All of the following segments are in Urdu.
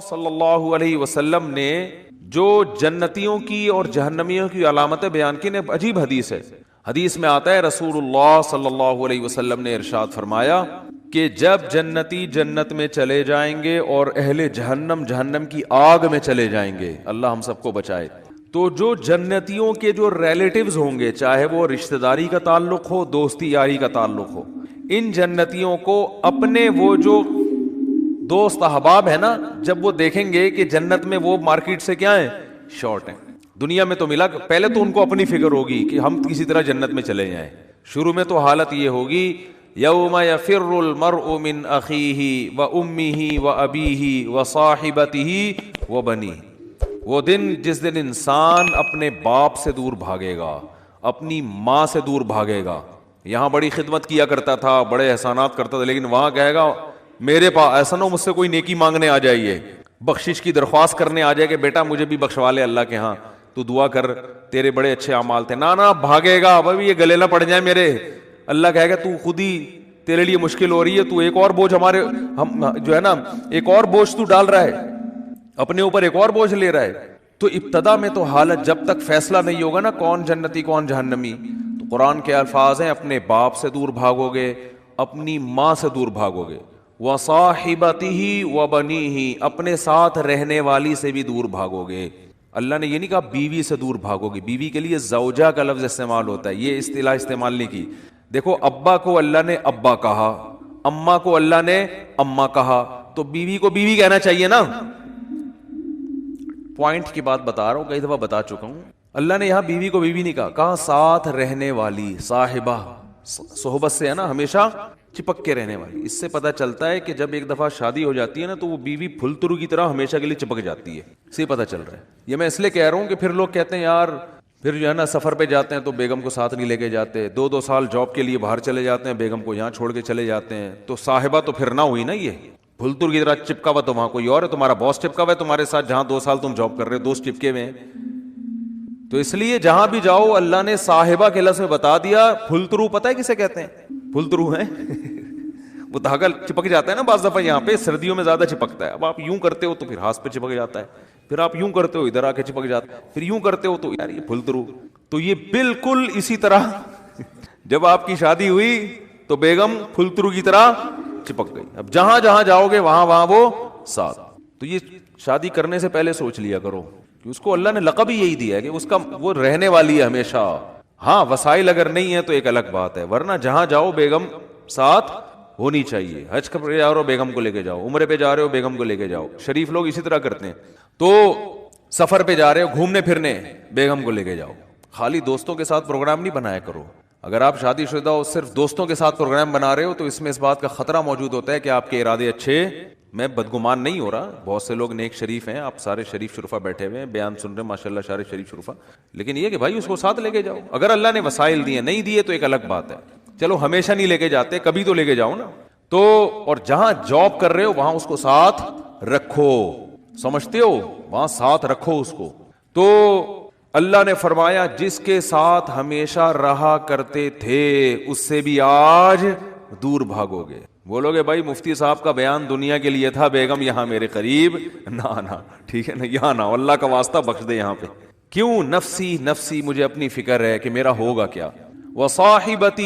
صلی اللہ علیہ وسلم نے جو جنتیوں کی اور جہنمیوں کی علامتیں بیان کی، عجیب حدیث ہے. حدیث میں آتا ہے رسول اللہ صلی اللہ علیہ وسلم نے ارشاد فرمایا کہ جب جنتی جنت میں چلے جائیں گے اور اہل جہنم جہنم کی آگ میں چلے جائیں گے، اللہ ہم سب کو بچائے، تو جو جنتیوں کے جو ریلیٹیوز ہوں گے، چاہے وہ رشتہ داری کا تعلق ہو، دوستی یاری کا تعلق ہو، ان جنتیوں کو اپنے وہ جو دوست احباب ہے نا، جب وہ دیکھیں گے کہ جنت میں وہ مارکیٹ سے کیا ہیں، شارٹ ہیں، دنیا میں تو ملا، پہلے تو ان کو اپنی فکر ہوگی کہ ہم کسی طرح جنت میں چلے جائیں. شروع میں تو حالت یہ ہوگی یوم یفر المرء من اخیہ وامہ وابیہ وصاحبتہ وبنیہ، وہ دن جس دن انسان اپنے باپ سے دور بھاگے گا، اپنی ماں سے دور بھاگے گا. یہاں بڑی خدمت کیا کرتا تھا، بڑے احسانات کرتا تھا، لیکن وہاں کہے گا میرے پاس ایسا نہ ہو مجھ سے کوئی نیکی مانگنے آ جائیے، بخشش کی درخواست کرنے آ جائے کہ بیٹا مجھے بھی بخشوا لے اللہ کے ہاں، تو دعا کر تیرے بڑے اچھے اعمال تھے. نہ بھاگے گا، بھائی یہ گلے نہ پڑ جائیں میرے. اللہ کہے گا تو خود ہی تیرے لیے مشکل ہو رہی ہے، تو ایک اور بوجھ ہمارے ہم جو ہے نا ایک اور بوجھ تو ڈال رہا ہے اپنے اوپر، ایک اور بوجھ لے رہا ہے. تو ابتدا میں تو حالت جب تک فیصلہ نہیں ہوگا نا کون جنتی کون جہنمی، تو قرآن کے الفاظ ہیں اپنے باپ سے دور بھاگو گے، اپنی ماں سے دور بھاگو گے، وصاحبتہ وبنیہ، اپنے ساتھ رہنے والی سے بھی دور بھاگو گے. اللہ نے یہ نہیں کہا بیوی سے دور بھاگو گی، بیوی کے لیے زوجہ کا لفظ استعمال ہوتا ہے، یہ اصطلاح استعمال نہیں کی. دیکھو ابا کو اللہ نے ابا کہا، اماں کو اللہ نے اماں کہا، تو بیوی کو بیوی کہنا چاہیے نا. پوائنٹ کی بات بتا رہا ہوں، کئی دفعہ بتا چکا ہوں. اللہ نے یہاں بیوی کو بیوی نہیں کہا، کہا ساتھ رہنے والی، صاحبہ، صحبت سے ہے نا ہمیشہ چپک کے رہنے والی. اس سے پتہ چلتا ہے کہ جب ایک دفعہ شادی ہو جاتی ہے نا تو وہ بیوی پھلترو کی طرح ہمیشہ کے لیے چپک جاتی ہے. اس سے پتہ چل رہا ہے. یہ میں اس لیے کہہ رہا ہوں کہ پھر لوگ کہتے ہیں یار پھر جو ہے نا سفر پہ جاتے ہیں تو بیگم کو ساتھ نہیں لے کے جاتے، 2 سال جاب کے لیے باہر چلے جاتے ہیں، بیگم کو یہاں چھوڑ کے چلے جاتے ہیں، تو صاحبہ تو پھر نہ ہوئی نا، یہ پھلتر کی طرح چپکا ہوا تو وہاں کوئی اور ہے، تمہارا باس چپکا ہوا ہے تمہارے ساتھ، جہاں 2 سال تم جاب کر رہے ہو دوست چپکے ہوئے ہیں. تو اس لیے جہاں بھی جاؤ اللہ نے صاحبہ کے لفظ میں بتا دیا. پھلترو پتہ ہے کسے کہتے ہیں؟ پھلترو ہیں وہ دھاگا چپک جاتا ہے نا بعض دفعہ، یہاں پہ سردیوں میں زیادہ چپکتا ہے. اب آپ یوں کرتے ہو تو پھر ہاتھ پہ چپک جاتا ہے، پھر آپ یوں کرتے ہو ادھر آ کے چپک جاتا ہے، پھر یوں کرتے ہو تو یار یہ پھلترو. تو یہ بالکل اسی طرح جب آپ کی شادی ہوئی تو بیگم پھلترو کی طرح چپک گئی. اب جہاں جہاں جاؤ گے وہاں وہاں وہ ساتھ. تو یہ شادی کرنے سے پہلے سوچ لیا کرو کہ اس کو اللہ نے لقب ہی یہی دیا ہے کہ اس کا وہ رہنے والی ہے ہمیشہ. ہاں وسائل اگر نہیں ہے تو ایک الگ بات ہے، ورنہ جہاں جاؤ بیگم ساتھ ہونی چاہیے. حج پہ جا رہے ہو بیگم کو لے کے جاؤ، عمرے پہ جا رہے ہو بیگم کو لے کے جاؤ. شریف لوگ اسی طرح کرتے ہیں. تو سفر پہ جا رہے ہو گھومنے پھرنے، بیگم کو لے کے جاؤ. خالی دوستوں کے ساتھ پروگرام نہیں بنایا کرو. اگر آپ شادی شدہ ہو صرف دوستوں کے ساتھ پروگرام بنا رہے ہو تو اس میں اس بات کا خطرہ موجود ہوتا ہے کہ آپ کے ارادے اچھے، میں بدگمان نہیں ہو رہا، بہت سے لوگ نیک شریف ہیں، آپ سارے شریف شرفا بیٹھے ہوئے ہیں بیان سن رہے ہیں ماشاء اللہ سارے شریف شرفا، لیکن یہ کہ بھائی اس کو ساتھ لے کے جاؤ. اگر اللہ نے وسائل دیے، نہیں دیے تو ایک الگ بات ہے. چلو ہمیشہ نہیں لے کے جاتے، کبھی تو لے کے جاؤ نا. تو اور جہاں جاب کر رہے ہو وہاں اس کو ساتھ رکھو، سمجھتے ہو، وہاں ساتھ رکھو اس کو. تو اللہ نے فرمایا جس کے ساتھ ہمیشہ رہا کرتے تھے اس سے بھی آج دور بھاگو گے. بولو گے بھائی مفتی صاحب کا بیان دنیا کے لیے تھا، بیگم یہاں میرے قریب نہ ٹھیک ہے نا، یہاں نہ، اللہ کا واسطہ بخش دے یہاں پہ. کیوں؟ نفسی نفسی، مجھے اپنی فکر ہے کہ میرا ہوگا کیا. وصاحبتہ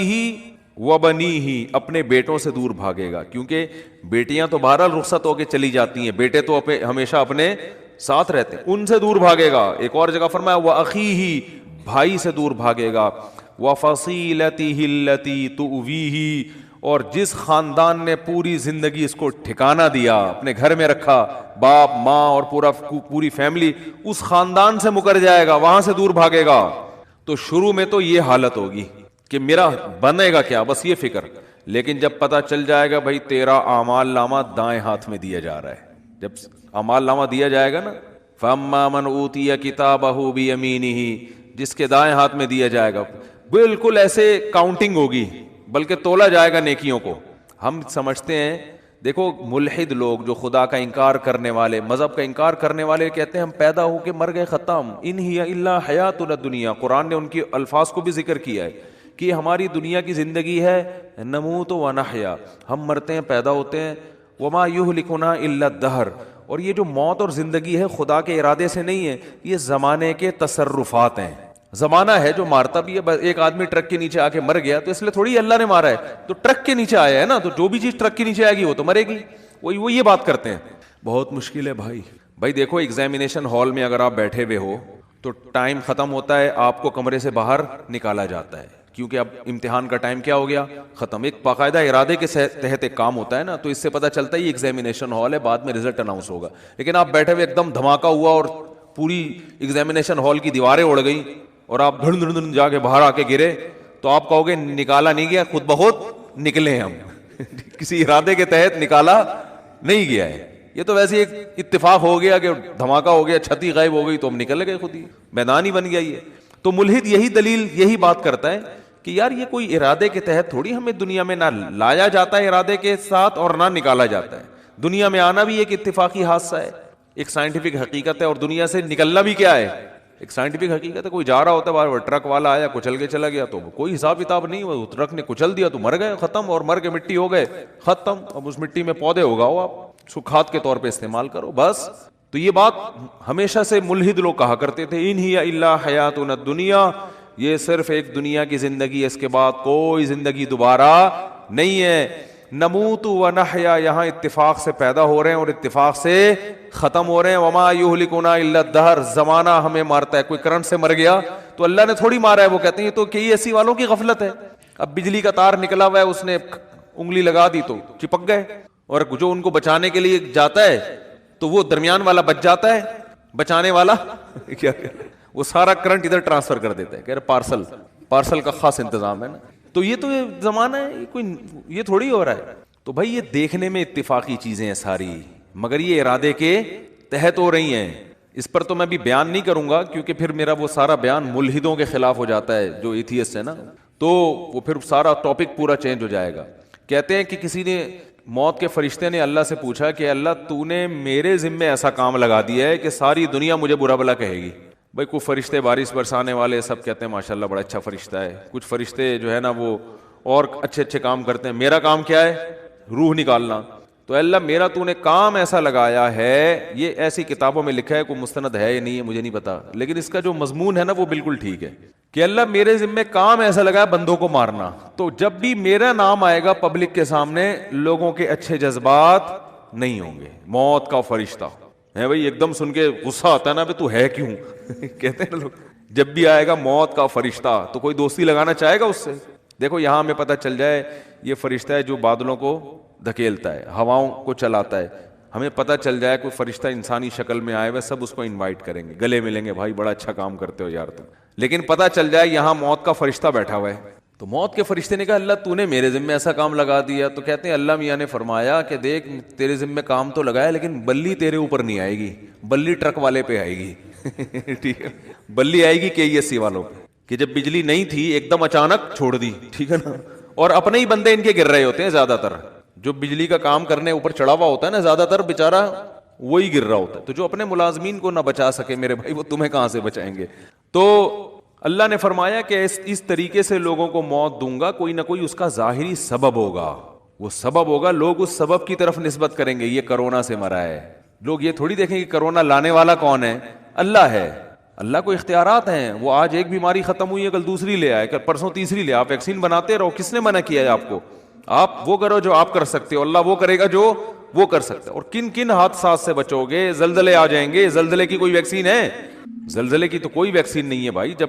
وبنیہ، اپنے بیٹوں سے دور بھاگے گا، کیونکہ بیٹیاں تو بہرحال رخصت ہو کے چلی جاتی ہیں، بیٹے تو ہمیشہ اپنے ساتھ رہتے ہیں، ان سے دور بھاگے گا. ایک اور جگہ فرمایا وَأَخِيهِ، بھائی سے دور بھاگے گا. وَفَصِيلَتِهِ الَّتِي تُؤْوِيهِ، اور جس خاندان نے پوری زندگی اس کو ٹھکانہ دیا، اپنے گھر میں رکھا، باپ ماں اور پوری فیملی، اس خاندان سے مکر جائے گا، وہاں سے دور بھاگے گا. تو شروع میں تو یہ حالت ہوگی کہ میرا بنے گا کیا، بس یہ فکر. لیکن جب پتہ چل جائے گا بھائی تیرا اعمال نامہ دائیں ہاتھ میں دیا جا رہا ہے، جب اعمال نامہ دیا جائے گا نا، فَأَمَّا مَنْ أُوتِيَ كِتَابَهُ بِيَمِينِهِ، جس کے دائیں ہاتھ میں دیا جائے گا، بالکل ایسے کاؤنٹنگ ہوگی، بلکہ تولا جائے گا نیکیوں کو. ہم سمجھتے ہیں، دیکھو ملحد لوگ جو خدا کا انکار کرنے والے، مذہب کا انکار کرنے والے کہتے ہیں ہم پیدا ہو کے مر گئے ختم، ان ہی الا حیاتنا الدنیا. قرآن نے ان کی الفاظ کو بھی ذکر کیا ہے کہ ہماری دنیا کی زندگی ہے، نموت و نحیا، ہم مرتے ہیں پیدا ہوتے ہیں، وما یہلکنا الا الدہر، اور یہ جو موت اور زندگی ہے خدا کے ارادے سے نہیں ہے, یہ زمانے کے تصرفات ہیں. زمانہ ہے جو مارتا بھی ہے. ایک آدمی ٹرک کے نیچے آ کے مر گیا تو اس لیے تھوڑی اللہ نے مارا ہے, تو ٹرک کے نیچے آیا ہے نا, تو جو بھی چیز ٹرک کے نیچے آئے گی وہ تو مرے گی. وہ یہ بات کرتے ہیں. بہت مشکل ہے بھائی دیکھو ایگزامینیشن ہال میں اگر آپ بیٹھے ہوئے ہو تو ٹائم ختم ہوتا ہے, آپ کو کمرے سے باہر نکالا جاتا ہے کیونکہ اب امتحان کا ٹائم کیا ہو گیا, ختم. ایک باقاعدہ ارادے کے تحت ایک کام ہوتا ہے نا, تو اس سے پتہ چلتا ہے یہ ایگزامینیشن ہال ہے, بعد میں رزلٹ اناؤنس ہوگا. لیکن آپ بیٹھے ہوئے ایک دم دھماکہ ہوا اور پوری ایگزامینیشن ہال کی دیواریں اڑ گئی اور آپ دھڑ دھڑ دھڑ جا کے باہر آ کے گرے, تو آپ کہو گے نکالا نہیں گیا, خود بخود نکلے ہم. کسی ارادے کے تحت نکالا نہیں گیا ہے, یہ تو ویسے ایک اتفاق ہو گیا کہ دھماکہ ہو گیا, چھتی غائب ہو گئی تو ہم نکل گئے, خود ہی میدان ہی بن گیا. یہ تو ملحد یہی بات کرتا ہے کہ یار یہ کوئی ارادے کے تحت تھوڑی ہمیں دنیا میں نہ لایا جاتا ہے ارادے کے ساتھ اور نہ نکالا جاتا ہے. دنیا میں آنا بھی ایک اتفاقی حادثہ ہے, ایک سائنٹیفک حقیقت ہے, اور دنیا سے نکلنا بھی کیا ہے, ایک سائنٹیفک حقیقت ہے. کوئی جا رہا ہوتا ہے باہر, ٹرک والا آیا کچل کے چلا گیا تو کوئی حساب کتاب نہیں, وہ ٹرک نے کچل دیا تو مر گئے, ختم, اور مر کے مٹی ہو گئے, ختم. اب اس مٹی میں پودے اگاؤ, آپ سکھات کے طور پہ استعمال کرو بس. تو یہ بات ہمیشہ سے ملحد لوگ کہا کرتے تھے, ان ہی الا حیاتنا الدنیا, یہ صرف ایک دنیا کی زندگی ہے, اس کے بعد کوئی زندگی دوبارہ نہیں ہے. نموت و نحیا, یہاں اتفاق سے پیدا ہو رہے ہیں اور اتفاق سے ختم ہو رہے ہیں. وما یہلکنا الا الدہر, زمانہ ہمیں مارتا ہے. کوئی کرنٹ سے مر گیا تو اللہ نے تھوڑی مارا ہے, وہ کہتے ہیں تو کہ یہ ایسی والوں کی غفلت ہے. اب بجلی کا تار نکلا ہوا ہے, اس نے انگلی لگا دی تو چپک گئے, اور جو ان کو بچانے کے لیے جاتا ہے تو وہ درمیان والا بچ جاتا ہے, بچانے والا کیا وہ سارا کرنٹ ادھر ٹرانسفر کر دیتا ہے, کہہ رہے پارسل کا خاص انتظام ہے نا. تو یہ تو زمانہ ہے, کوئی یہ تھوڑی ہو رہا ہے. تو بھائی یہ دیکھنے میں اتفاقی چیزیں ہیں ساری, مگر یہ ارادے کے تحت ہو رہی ہیں. اس پر تو میں بھی بیان نہیں کروں گا کیونکہ پھر میرا وہ سارا بیان ملحدوں کے خلاف ہو جاتا ہے جو ایتھیسٹ ہے نا, تو وہ پھر سارا ٹاپک پورا چینج ہو جائے گا. کہتے ہیں کہ کسی نے, موت کے فرشتے نے اللہ سے پوچھا کہ اللہ تو نے میرے ذمے ایسا کام لگا دیا ہے کہ ساری دنیا مجھے برا بھلا کہے گی. بھائی کوئی فرشتے بارش برسانے والے سب کہتے ہیں ماشاءاللہ بڑا اچھا فرشتہ ہے, کچھ فرشتے جو ہے نا وہ اور اچھے کام کرتے ہیں. میرا کام کیا ہے, روح نکالنا. تو اللہ میرا تو نے کام ایسا لگایا ہے, یہ ایسی کتابوں میں لکھا ہے, کوئی مستند ہے یا نہیں ہے مجھے نہیں پتا, لیکن اس کا جو مضمون ہے نا وہ بالکل ٹھیک ہے کہ اللہ میرے ذمے کام ایسا لگا ہے بندوں کو مارنا. تو جب بھی میرا نام آئے گا پبلک کے سامنے, لوگوں کے اچھے جذبات نہیں ہوں گے. موت کا فرشتہ ہے بھائی, ایک دم سن کے غصہ آتا ہے نا, تو ہے کیوں کہتے ہیں نا لوگ, جب بھی آئے گا موت کا فرشتہ تو کوئی دوستی لگانا چاہے گا اس سے. دیکھو یہاں ہمیں پتہ چل جائے یہ فرشتہ ہے جو بادلوں کو دھکیلتا ہے, ہواؤں کو چلاتا ہے. ہمیں پتہ چل جائے کوئی فرشتہ انسانی شکل میں آئے ہوئے, سب اس کو انوائٹ کریں گے, گلے ملیں گے, بھائی بڑا اچھا کام کرتے ہو یار تم. لیکن پتہ چل جائے یہاں موت کا فرشتہ بیٹھا ہوا ہے, تو موت کے فرشتے نے کہا اللہ تو نے میرے ذمے ایسا کام لگا دیا. تو کہتے ہیں اللہ میاں نے فرمایا کہ دیکھ تیرے ذمے کام تو لگایا, لیکن بلی تیرے اوپر نہیں آئے گی, بلی ٹرک والے پہ آئے گی. ٹھیک ہے, بلی آئے گی KESC والوں پہ, کہ جب بجلی نہیں تھی ایک دم اچانک چھوڑ دی, ٹھیک ہے نا, اور اپنے ہی بندے ان کے گر رہے ہوتے ہیں زیادہ تر. جو بجلی کا کام کرنے اوپر چڑھا ہوا ہوتا ہے نا, زیادہ تر بےچارا وہی گر رہا ہوتا ہے. تو جو اپنے ملازمین کو نہ بچا سکے میرے بھائی, وہ تمہیں کہاں سے بچائیں گے. تو اللہ نے فرمایا کہ اس طریقے سے لوگوں کو موت دوں گا, کوئی نہ کوئی اس کا ظاہری سبب ہوگا, وہ سبب ہوگا, لوگ اس سبب کی طرف نسبت کریں گے. یہ کرونا سے مرا ہے, لوگ یہ تھوڑی دیکھیں کہ کرونا لانے والا کون ہے, اللہ ہے. اللہ کو اختیارات ہیں, وہ آج ایک بیماری ختم ہوئی ہے کل دوسری لے آئے, کل پرسوں تیسری لے. آپ ویکسین بناتے رہو, کس نے منع کیا ہے آپ کو؟ آپ وہ کرو جو آپ کر سکتے ہو, اللہ وہ کرے گا جو وہ کر سکتا ہے. اور کن کن حادثات سے بچو گے, زلزلے آ جائیں گے, زلزلے کی کوئی ویکسین ہے؟ زلزلے کی تو کوئی ویکسین نہیں ہے بھائی. جب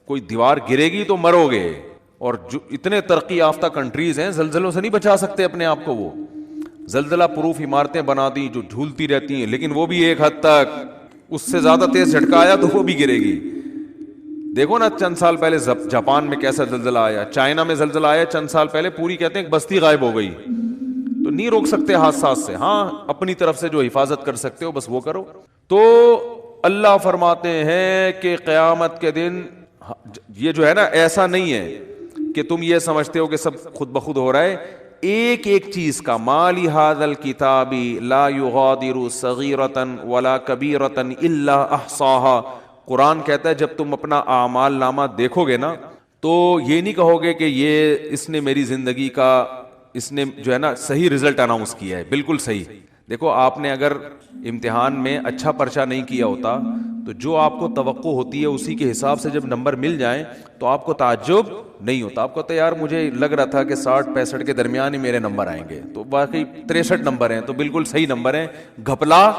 کوئی دیوار گرے گی تو مرو گے, اور جو اتنے ترقی یافتہ کنٹریز ہیں زلزلوں سے نہیں بچا سکتے اپنے آپ کو. وہ زلزلہ پروف عمارتیں بنا دی جو جھولتی رہتی ہیں, لیکن وہ بھی ایک حد تک, اس سے زیادہ تیز جھٹکا آیا تو وہ بھی گرے گی. دیکھو نا چند سال پہلے جاپان میں کیسا زلزلہ آیا, چائنا میں زلزلہ آیا چند سال پہلے, پوری کہتے ہیں بستی غائب ہو گئی. تو نہیں روک سکتے حادثات سے, ہاں اپنی طرف سے جو حفاظت کر سکتے ہو بس وہ کرو. تو اللہ فرماتے ہیں کہ قیامت کے دن یہ جو ہے نا ایسا نہیں ہے کہ تم یہ سمجھتے ہو کہ سب خود بخود ہو رہا ہے. ایک ایک چیز کا, مالی ھذا الکتاب لا یغادر صغیرۃ ولا کبیرۃ الا احصاها. قرآن کہتا ہے جب تم اپنا اعمال نامہ دیکھو گے نا تو یہ نہیں کہو گے کہ یہ اس نے میری زندگی کا, اس نے جو ہے نا صحیح رزلٹ اناؤنس کیا ہے, بالکل صحیح. دیکھو آپ نے اگر امتحان میں اچھا پرچہ نہیں کیا ہوتا تو جو آپ کو توقع ہوتی ہے اسی کے حساب سے جب نمبر مل جائیں تو آپ کو تعجب نہیں ہوتا. آپ کو تو یار مجھے لگ رہا تھا کہ 60-65 کے درمیان ہی میرے نمبر آئیں گے, تو باقی 63 نمبر ہیں تو بالکل صحیح نمبر ہیں, گھپلا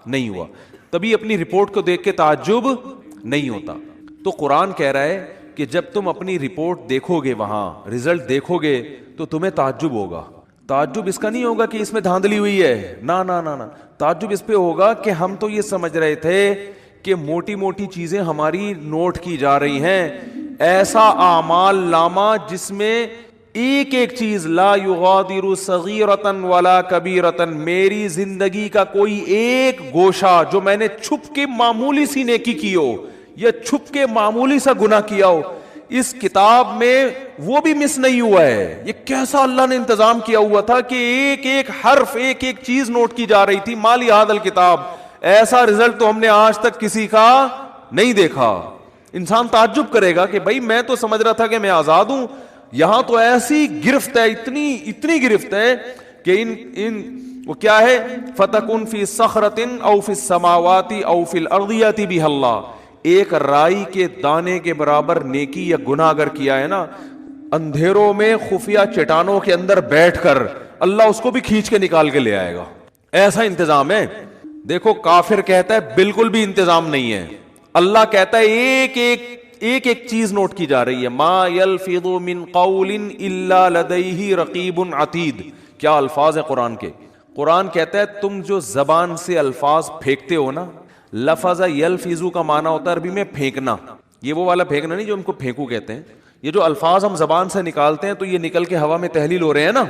نہیں ہوا. تبھی اپنی رپورٹ کو دیکھ کے تعجب نہیں ہوتا. تو قرآن کہہ رہا ہے کہ جب تم اپنی رپورٹ دیکھو گے, وہاں رزلٹ دیکھو گے تو تمہیں تعجب ہوگا. تعجب اس کا نہیں ہوگا کہ اس میں دھاندلی ہوئی ہے, نہ نہ نہ, تعجب اس پہ ہوگا کہ ہم تو یہ سمجھ رہے تھے کہ موٹی موٹی چیزیں ہماری نوٹ کی جا رہی ہیں, ایسا اعمال نامہ جس میں ایک ایک چیز لا یغادر صغیرۃ ولا کبیرۃ, میری زندگی کا کوئی ایک گوشہ جو میں نے چھپ کے معمولی سی نیکی کی ہو یا چھپ کے معمولی سا گناہ کیا ہو, اس کتاب میں وہ بھی مس نہیں ہوا ہے. یہ کیسا اللہ نے انتظام کیا ہوا تھا کہ ایک ایک حرف, ایک ایک چیز نوٹ کی جا رہی تھی. مالی ھذا الکتاب, ایسا رزلٹ تو ہم نے آج تک کسی کا نہیں دیکھا. انسان تعجب کرے گا کہ بھائی میں تو سمجھ رہا تھا کہ میں آزاد ہوں, یہاں تو ایسی گرفت ہے, اتنی گرفت ہے کہ ان وہ کیا ہے, فتکن فی صخرۃ او فی السماوات او فی الارض یاتی بہ اللہ. ایک رائی کے دانے کے برابر نیکی یا گناہ اگر کیا ہے نا, اندھیروں میں خفیہ چٹانوں کے اندر بیٹھ کر اللہ اس کو بھی کھینچ کے نکال کے لے آئے گا. ایسا انتظام ہے. دیکھو کافر کہتا ہے بالکل بھی انتظام نہیں ہے, اللہ کہتا ہے ایک ایک چیز نوٹ کی جا رہی ہے. ما یلفظ من قول الا لدیہ رقیب عتید. کیا الفاظ ہیں قرآن کے. قرآن کہتا ہے تم جو زبان سے الفاظ پھینکتے ہو نا, لفظ یلفظو کا معنی ہوتا ہے عربی میں پھینکنا. یہ وہ والا پھینکنا نہیں جو ہم کو پھینکو کہتے ہیں. یہ جو الفاظ ہم زبان سے نکالتے ہیں تو یہ نکل کے ہوا میں تحلیل ہو رہے ہیں نا.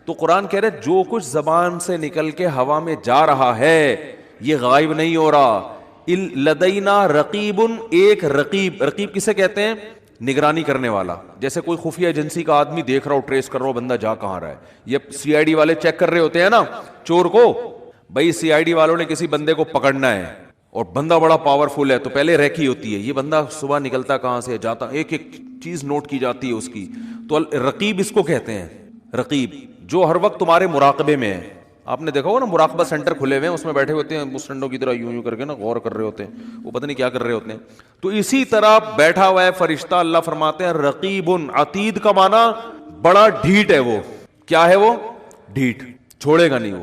تو قرآن کہہ رہے جو کچھ زبان سے نکل کے ہوا میں جا رہا ہے یہ غائب نہیں ہو رہا. لدینا رقیب, ایک رقیب. رقیب کسے کہتے ہیں؟ نگرانی کرنے والا. جیسے کوئی خفیہ ایجنسی کا آدمی دیکھ رہا ہو, ٹریس کر رہا ہو بندہ جا کہاں رہا ہے. یہ سی آئی ڈی والے چیک کر رہے ہوتے ہیں نا چور کو. بھائی سی آئی ڈی والوں نے کسی بندے کو پکڑنا ہے اور بندہ بڑا پاورفل ہے تو پہلے ریکی ہوتی ہے, یہ بندہ صبح نکلتا کہاں سے جاتا, ایک ایک چیز نوٹ کی جاتی ہے اس کی. تو رقیب اس کو کہتے ہیں. رقیب جو ہر وقت تمہارے مراقبے میں ہے. آپ نے دیکھا ہوگا نا مراقبہ سینٹر کھلے ہوئے ہیں, اس میں بیٹھے ہوتے ہیں مسٹنڈوں کی طرح یوں کر کے نا غور کر رہے ہوتے ہیں, وہ پتہ نہیں کیا کر رہے ہوتے ہیں. تو اسی طرح بیٹھا ہوا ہے فرشتہ. اللہ فرماتے ہیں رقیب عتید کا معنی بڑا ڈھیٹ ہے. وہ کیا ہے؟ وہ ڈھیٹ, چھوڑے گا نہیں,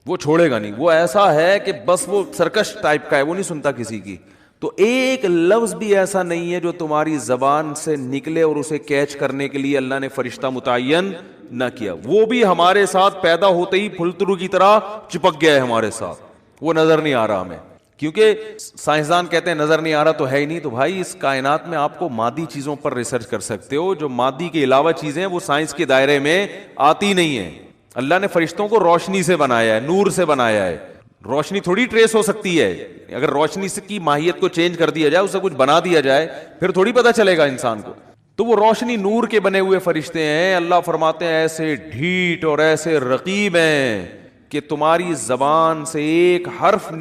وہ چھوڑے گا نہیں. وہ ایسا ہے کہ بس وہ سرکش ٹائپ کا ہے, وہ نہیں سنتا کسی کی. تو ایک لفظ بھی ایسا نہیں ہے جو تمہاری زبان سے نکلے اور اسے کیچ کرنے کے لیے اللہ نے فرشتہ متعین نہ کیا. وہ بھی ہمارے ساتھ پیدا ہوتے ہی پھلترو کی طرح چپک گیا ہے ہمارے ساتھ, وہ نظر نہیں آ رہا ہمیں. کیونکہ سائنسدان کہتے ہیں نظر نہیں آ رہا تو ہے ہی نہیں. تو بھائی اس کائنات میں آپ کو مادی چیزوں پر ریسرچ کر سکتے ہو, جو مادی کے علاوہ چیزیں وہ سائنس کے دائرے میں آتی نہیں ہیں. اللہ نے فرشتوں کو روشنی سے بنایا ہے, نور سے بنایا ہے. روشنی تھوڑی ٹریس ہو سکتی ہے. اگر روشنی کی ماہیت کو چینج کر دیا جائے, اسے کچھ بنا دیا جائے, پھر تھوڑی پتہ چلے گا انسان کو. تو وہ روشنی نور کے بنے ہوئے فرشتے ہیں. اللہ فرماتے ہیں ایسے ڈھیٹ اور ایسے رقیب ہیں کہ تمہاری زبان سے ایک حرف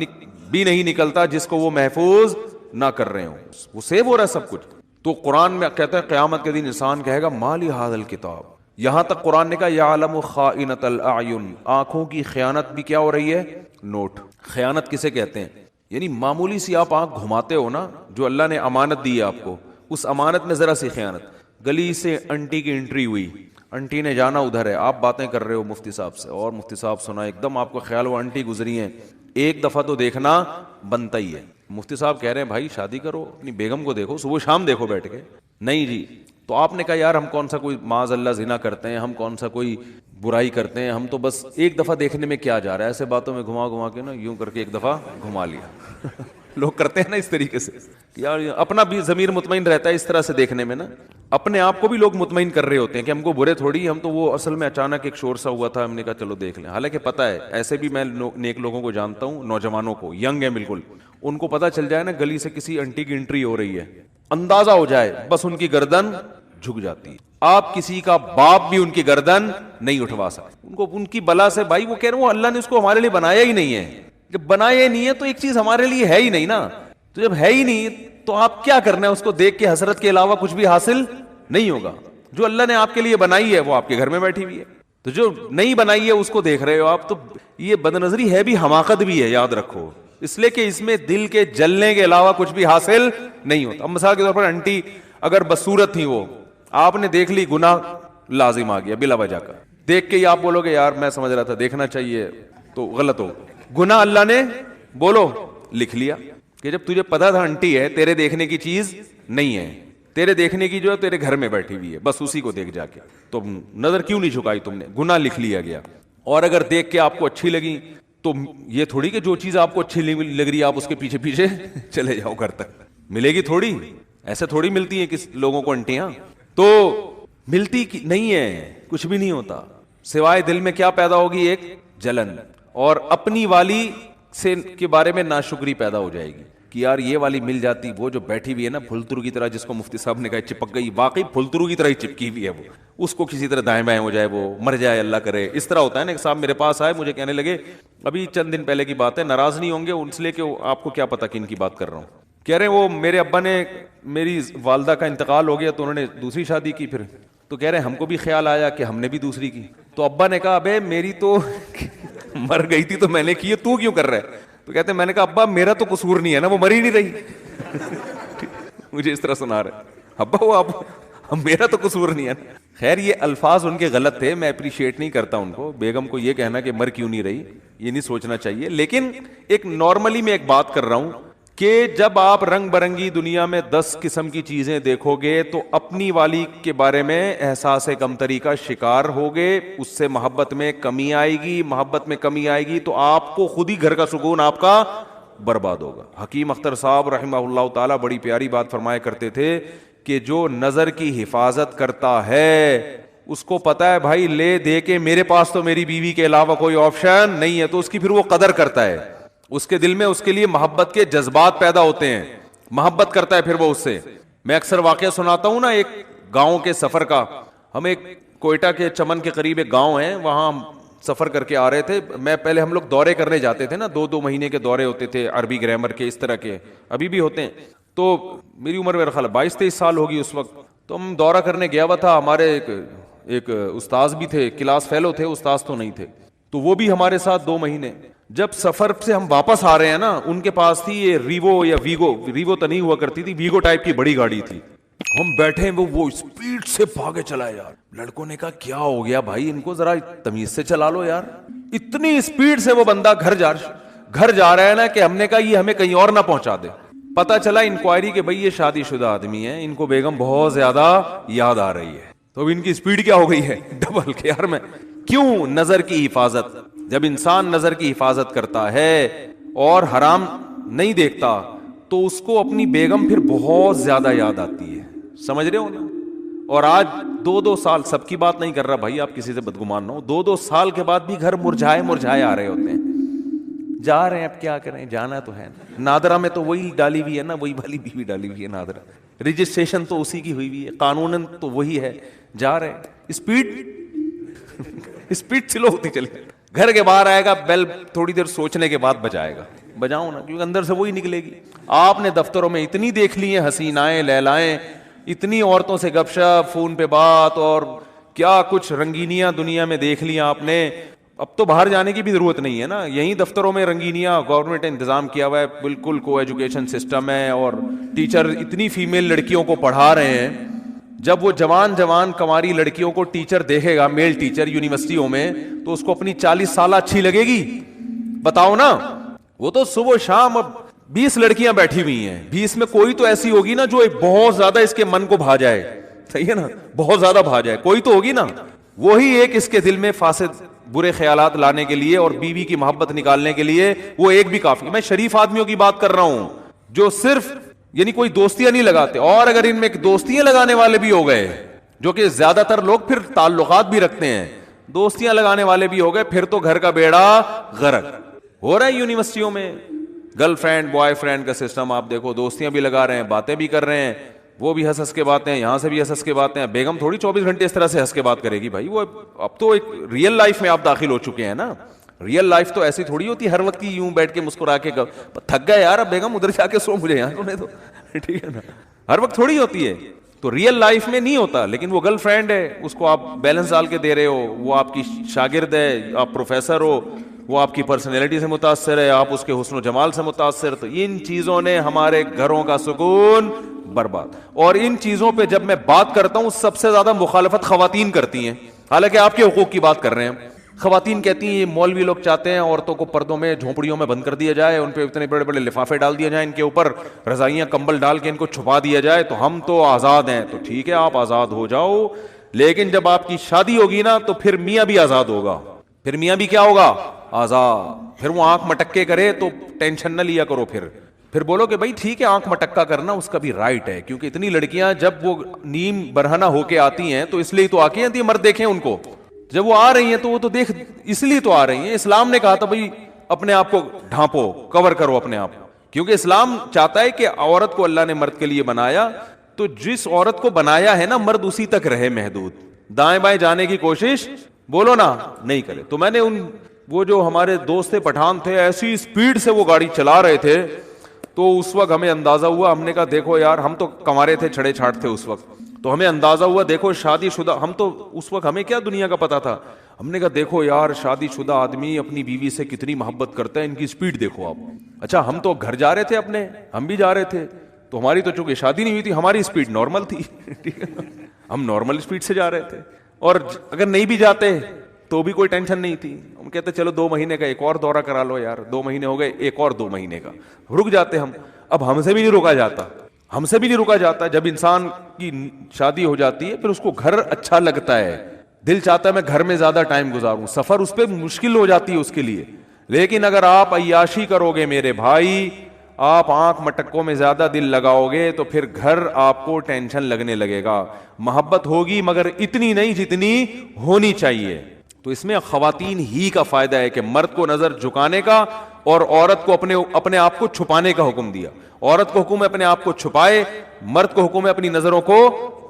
بھی نہیں نکلتا جس کو وہ محفوظ نہ کر رہے ہوں. وہ سیو ہو رہا ہے سب کچھ. تو قرآن میں کہتا ہے قیامت کے دن انسان کہے گا مالی ھذا الکتاب. یہاں تک قرآن نے کہا یعلم خائنۃ الاعین, آنکھوں کی خیانت بھی کیا ہو رہی ہے؟ نوٹ. خیانت کسے کہتے ہیں؟ یعنی معمولی سی آپ آنکھ گھماتے ہو نا, جو اللہ نے امانت دی ہے آپ کو, اس امانت میں ذرا سی خیانت. گلی سے انٹی کی انٹری ہوئی, انٹی نے جانا ادھر ہے, آپ باتیں کر رہے ہو مفتی صاحب سے, اور مفتی صاحب سنا, ایک دم آپ کو خیال وہ انٹی گزری ہیں. ایک دفعہ تو دیکھنا بنتا ہی ہے. مفتی صاحب کہہ رہے ہیں بھائی شادی کرو, اپنی بیگم کو دیکھو, صبح شام دیکھو بیٹھ کے. نہیں جی. تو آپ نے کہا یار ہم کون سا کوئی معاذ اللہ زنا کرتے ہیں, ہم کون سا کوئی برائی کرتے ہیں, ہم تو بس ایک دفعہ دیکھنے میں کیا جا رہا ہے, ایسے باتوں میں گھما کے نا یوں کر کے ایک دفعہ گھما لیا. لوگ کرتے ہیں نا اس طریقے سے, یار اپنا بھی ضمیر مطمئن رہتا ہے اس طرح سے دیکھنے میں نا. اپنے آپ کو بھی لوگ مطمئن کر رہے ہوتے ہیں کہ ہم کو برے تھوڑی, ہم تو وہ اصل میں اچانک ایک شور سا ہوا تھا, ہم نے کہا چلو دیکھ لیں. حالانکہ پتہ ہے ایسے بھی میں نیک لوگوں کو جانتا ہوں, نوجوانوں کو, ینگ ہیں بالکل, ان کو پتہ چل جائے نا گلی سے کسی انٹی کی انٹری ہو رہی ہے, اندازہ ہو جائے, بس ان کی گردن جھک جاتی ہے. آپ کسی کا باپ بھی ان کی گردن نہیں اٹھوا سکتے. ان کو ان کی بلا سے, بھائی وہ کہہ رہے ہیں اللہ نے اس کو ہمارے لیے بنایا ہی نہیں ہے. جب بنایا ہی نہیں ہے تو ایک چیز ہمارے لیے ہے ہی نہیں نا. تو جب ہے ہی نہیں تو آپ کیا کرنا ہے, اس کو دیکھ کے حسرت کے علاوہ کچھ بھی حاصل نہیں ہوگا. جو اللہ نے آپ کے لیے بنائی ہے وہ آپ کے گھر میں بیٹھی ہوئی ہے. تو جو نہیں بنائی ہے اس کو دیکھ رہے ہو آپ, تو یہ بد نظری ہے بھی, حماقت بھی ہے, یاد رکھو, اس لیے کہ اس میں دل کے جلنے کے علاوہ کچھ بھی حاصل نہیں ہوتا. اب مثال کے طور پر انٹی اگر بدصورت تھی, وہ آپ نے دیکھ لی, گناہ لازم آ گیا بلا وجہ کا, دیکھ کے ہی آپ بولو گے یار میں سمجھ رہا تھا دیکھنا چاہیے, تو غلط ہو. گناہ اللہ نے بولو لکھ لیا کہ جب تجھے پتا تھا انٹی ہے, تیرے دیکھنے کی چیز نہیں ہے, تیرے دیکھنے کی جو ہے تیرے گھر میں بیٹھی ہوئی ہے, بس اسی کو دیکھ جا کے, تو نظر کیوں نہیں جھکائی تم نے, گناہ لکھ لیا گیا. اور اگر دیکھ کے آپ کو اچھی لگی تو یہ تھوڑی کہ جو چیز آپ کو اچھی لگ رہی ہے آپ اس کے پیچھے پیچھے چلے جاؤ گھر تک, ملے گی تھوڑی, ایسے تھوڑی ملتی ہیں کس لوگوں کو انٹیاں, تو ملتی نہیں ہے, کچھ بھی نہیں ہوتا سوائے دل میں کیا پیدا ہوگی, ایک جلن, اور اپنی والی سے کے بارے میں ناشکری پیدا ہو جائے گی کہ یار یہ والی مل جاتی, وہ جو بیٹھی ہوئی ہے نا پھلترو کی طرح, جس کو مفتی صاحب نے کہا چپک گئی, واقعی پھلترو کی طرح ہی چپکی ہوئی ہے وہ, اس کو کسی طرح دائیں بائیں ہو جائے, وہ مر جائے, اللہ کرے. اس طرح ہوتا ہے نا. ایک صاحب میرے پاس آئے, مجھے کہنے لگے, ابھی چند دن پہلے کی بات ہے, ناراض نہیں ہوں گے اس لیے کہ آپ کو کیا پتا کن کی بات کر رہا ہوں. کہہ رہے ہیں وہ میرے ابا نے, میری والدہ کا انتقال ہو گیا تو انہوں نے دوسری شادی کی, پھر تو کہہ رہے ہیں ہم کو بھی خیال آیا کہ ہم نے بھی دوسری کی. تو ابا نے کہا ابے میری تو مر گئی تھی تو میں نے کی ہے, تو کیوں کر رہا ہے. تو کہتے ہیں میں نے کہا ابا میرا تو قصور نہیں ہے نا, وہ مر ہی نہیں رہی. مجھے اس طرح سنا رہے, ابا وہ اب میرا تو قصور نہیں ہے. خیر یہ الفاظ ان کے غلط تھے, میں اپریشیٹ نہیں کرتا ان کو. بیگم کو یہ کہنا کہ مر کیوں نہیں رہی, یہ نہیں سوچنا چاہیے. لیکن ایک نارملی میں ایک بات کر رہا ہوں کہ جب آپ رنگ برنگی دنیا میں 10 قسم کی چیزیں دیکھو گے تو اپنی والی کے بارے میں احساس کمتری کا شکار ہوگے, اس سے محبت میں کمی آئے گی, محبت میں کمی آئے گی تو آپ کو خود ہی گھر کا سکون آپ کا برباد ہوگا. حکیم اختر صاحب رحمہ اللہ تعالی بڑی پیاری بات فرمایا کرتے تھے کہ جو نظر کی حفاظت کرتا ہے اس کو پتا ہے بھائی لے دے کے میرے پاس تو میری بیوی کے علاوہ کوئی آپشن نہیں ہے, تو اس کی پھر وہ قدر کرتا ہے, اس کے دل میں اس کے لیے محبت کے جذبات پیدا ہوتے ہیں, محبت کرتا ہے پھر وہ اس سے. میں اکثر واقعہ سناتا ہوں نا ایک گاؤں کے سفر کا. ہم ایک کوئٹہ کے چمن کے قریب ایک گاؤں ہے, وہاں ہم سفر کر کے آ رہے تھے. میں پہلے ہم لوگ دورے کرنے جاتے تھے نا, 2 مہینے کے دورے ہوتے تھے عربی گرامر کے, اس طرح کے ابھی بھی ہوتے ہیں. تو میری عمر میرا خیال 22-23 سال ہوگی اس وقت. تو ہم دورہ کرنے گیا ہوا تھا, ہمارے ایک استاذ بھی تھے, کلاس فیلو تھے, استاذ تو نہیں تھے, تو وہ بھی ہمارے ساتھ 2 مہینے. جب سفر سے ہم واپس آ رہے ہیں نا, ان کے پاس تھی یہ ریوو یا ویگو تو نہیں ہوا کرتی تھی, ویگو ٹائپ کی بڑی گاڑی تھی. ہم بیٹھے ہیں, وہ اسپیڈ سے بھاگے چلا یار. لڑکوں نے کہا کیا ہو گیا بھائی, ان کو ذرا تمیز سے چلا لو یار. اتنی اسپیڈ سے وہ بندہ گھر جا رہا ہے نا کہ ہم نے کہا یہ ہمیں کہیں اور نہ پہنچا دے. پتا چلا انکوائری کہ بھائی یہ شادی شدہ آدمی ہے, ان کو بیگم بہت زیادہ یاد آ رہی ہے. تو ان کی اسپیڈ کیا ہو گئی ہے, ڈبل. کہ یار میں کیوں, نظر کی حفاظت. جب انسان نظر کی حفاظت کرتا ہے اور حرام نہیں دیکھتا تو اس کو اپنی بیگم پھر بہت زیادہ یاد آتی ہے, سمجھ رہے ہو نا. اور آج 2 سال, سب کی بات نہیں کر رہا بھائی, آپ کسی سے بدگمان نہ ہو, 2 سال کے بعد بھی گھر مرجھائے آ رہے ہوتے ہیں. جا رہے ہیں, اب کیا کریں, جانا تو ہے. نادرا میں تو وہی ڈالی ہوئی ہے نا, وہی والی بیوی ڈالی ہوئی ہے نادرا, رجسٹریشن تو اسی کی ہوئی ہوئی ہے, قانوناً تو وہی ہے. جا رہے ہیں, اسپیڈ سلو ہوتی چلے. گھر کے باہر آئے گا, بیل تھوڑی دیر سوچنے کے بعد بجائے گا, بجاؤ نا, کیونکہ اندر سے وہی نکلے گی. آپ نے دفتروں میں اتنی دیکھ لی ہیں حسینائیں لیلائیں, اتنی عورتوں سے گپ شپ, فون پہ بات, اور کیا کچھ رنگینیاں دنیا میں دیکھ لی آپ نے. اب تو باہر جانے کی بھی ضرورت نہیں ہے نا, یہیں دفتروں میں رنگینیاں گورنمنٹ نے انتظام کیا ہوا ہے, بالکل کو ایجوکیشن سسٹم ہے, اور ٹیچر اتنی فیمیل لڑکیوں کو پڑھا رہے ہیں. جب وہ جوان کنواری لڑکیوں کو ٹیچر دیکھے گا, میل ٹیچر یونیورسٹیوں میں, تو اس کو اپنی 40 سالہ اچھی لگے گی, بتاؤ نا. وہ تو صبح شام اب 20 لڑکیاں بیٹھی ہوئی ہیں, 20 میں کوئی تو ایسی ہوگی نا جو بہت زیادہ اس کے من کو بھا جائے, صحیح ہے نا, بہت زیادہ بھا جائے, کوئی تو ہوگی نا. وہی ایک اس کے دل میں فاسد برے خیالات لانے کے لیے اور بیوی کی محبت نکالنے کے لیے وہ ایک بھی کافی. میں شریف آدمیوں کی بات کر رہا ہوں جو صرف یعنی کوئی دوستیاں نہیں لگاتے, اور اگر ان میں دوستیاں لگانے والے بھی ہو گئے, جو کہ زیادہ تر لوگ پھر تعلقات بھی رکھتے ہیں, دوستیاں لگانے والے بھی ہو گئے, پھر تو گھر کا بیڑا غرق ہو رہا ہے. یونیورسٹیوں میں گرل فرینڈ بوائے فرینڈ کا سسٹم آپ دیکھو, دوستیاں بھی لگا رہے ہیں, باتیں بھی کر رہے ہیں, وہ بھی ہنس کے باتیں, یہاں سے بھی ہنس کے باتیں. بیگم تھوڑی 24 گھنٹے اس طرح سے ہنس کے بات کرے گی بھائی, وہ اب تو ایک ریئل لائف میں آپ داخل ہو چکے ہیں نا. ریئل لائف تو ایسی تھوڑی ہوتی ہر وقت یوں بیٹھ کے مسکرا کے, تھک گئے یار اب بیگم ادھر جا کے سو, مجھے یہاں سونے دو, ٹھیک ہے نا, ہر وقت تھوڑی ہوتی ہے. تو ریئل لائف میں نہیں ہوتا، لیکن وہ گرل فرینڈ ہے، اس کو آپ بیلنس ڈال کے دے رہے ہو، وہ آپ کی شاگرد ہے، آپ پروفیسر ہو، وہ آپ کی پرسنالٹی سے متاثر ہے، آپ اس کے حسن و جمال سے متاثر، تو ان چیزوں نے ہمارے گھروں کا سکون برباد. اور ان چیزوں پہ جب میں بات کرتا ہوں سب سے زیادہ مخالفت خواتین کرتی ہیں، حالانکہ آپ کے حقوق کی بات کر رہے ہیں. خواتین کہتی ہیں یہ مولوی لوگ چاہتے ہیں عورتوں کو پردوں میں جھونپڑیوں میں بند کر دیا جائے، ان پہ اتنے بڑے بڑے لفافے ڈال دیے جائیں، ان کے اوپر رضائیاں کمبل ڈال کے ان کو چھپا دیا جائے، تو ہم تو آزاد ہیں. تو ٹھیک ہے آپ آزاد ہو جاؤ، لیکن جب آپ کی شادی ہوگی نا تو پھر میاں بھی آزاد ہوگا، پھر میاں بھی کیا ہوگا؟ آزاد. پھر وہ آنکھ مٹکے کرے تو ٹینشن نہ لیا کرو، پھر بولو کہ بھائی ٹھیک ہے آنکھ مٹکا کرنا اس کا بھی رائٹ ہے، کیونکہ اتنی لڑکیاں جب وہ نیم برہنہ ہو کے آتی ہیں تو اس لیے تو آ کے آتی ہیں، مرد دیکھیں ان کو، جب وہ آ رہی ہیں تو وہ تو دیکھ اس لیے تو آ رہی ہیں. اسلام نے کہا تھا بھائی اپنے آپ کو ڈھانپو، کور کرو اپنے آپ، کیونکہ اسلام چاہتا ہے کہ عورت کو اللہ نے مرد کے لیے بنایا، تو جس عورت کو بنایا ہے نا مرد اسی تک رہے محدود، دائیں بائیں جانے کی کوشش بولو نا نہیں کرے. تو میں نے وہ جو ہمارے دوست پٹھان تھے ایسی اسپیڈ سے وہ گاڑی چلا رہے تھے، تو اس وقت ہمیں اندازہ ہوا، ہم نے کہا دیکھو یار، ہم تو کنوارے تھے، چھڑے چھاٹ تھے اس وقت، تو ہمیں اندازہ ہوا دیکھو شادی شدہ، ہم تو اس وقت ہمیں کیا دنیا کا پتا تھا، ہم نے کہا دیکھو یار شادی شدہ آدمی اپنی بیوی سے کتنی محبت کرتا ہے، ان کی اسپیڈ دیکھو آپ. اچھا ہم تو گھر جا رہے تھے اپنے، ہم بھی جا رہے تھے، تو ہماری تو چونکہ شادی نہیں ہوئی تھی، ہماری اسپیڈ نارمل تھی ہم نارمل اسپیڈ سے جا رہے تھے، اور اگر نہیں بھی جاتے تو بھی کوئی ٹینشن نہیں تھی. ہم کہتے چلو 2 مہینے کا ایک اور دورہ کرا لو یار، 2 مہینے ہو گئے، ایک اور 2 مہینے کا رک جاتے ہم. اب ہم سے بھی نہیں رکا جاتا، ہم سے بھی نہیں رکا جاتا. جب انسان کی شادی ہو جاتی ہے پھر اس کو گھر اچھا لگتا ہے، دل چاہتا ہے میں گھر میں زیادہ ٹائم گزاروں، سفر اس پہ مشکل ہو جاتی ہے اس کے لیے. لیکن اگر آپ عیاشی کرو گے میرے بھائی، آپ آنکھ مٹکوں میں زیادہ دل لگاؤ گے تو پھر گھر آپ کو ٹینشن لگنے لگے گا. محبت ہوگی مگر اتنی نہیں جتنی ہونی چاہیے. تو اس میں خواتین ہی کا فائدہ ہے کہ مرد کو نظر جھکانے کا اور عورت کو اپنے آپ کو چھپانے کا حکم دیا. عورت کو حکم ہے اپنے آپ کو چھپائے، مرد کو حکم ہے اپنی نظروں کو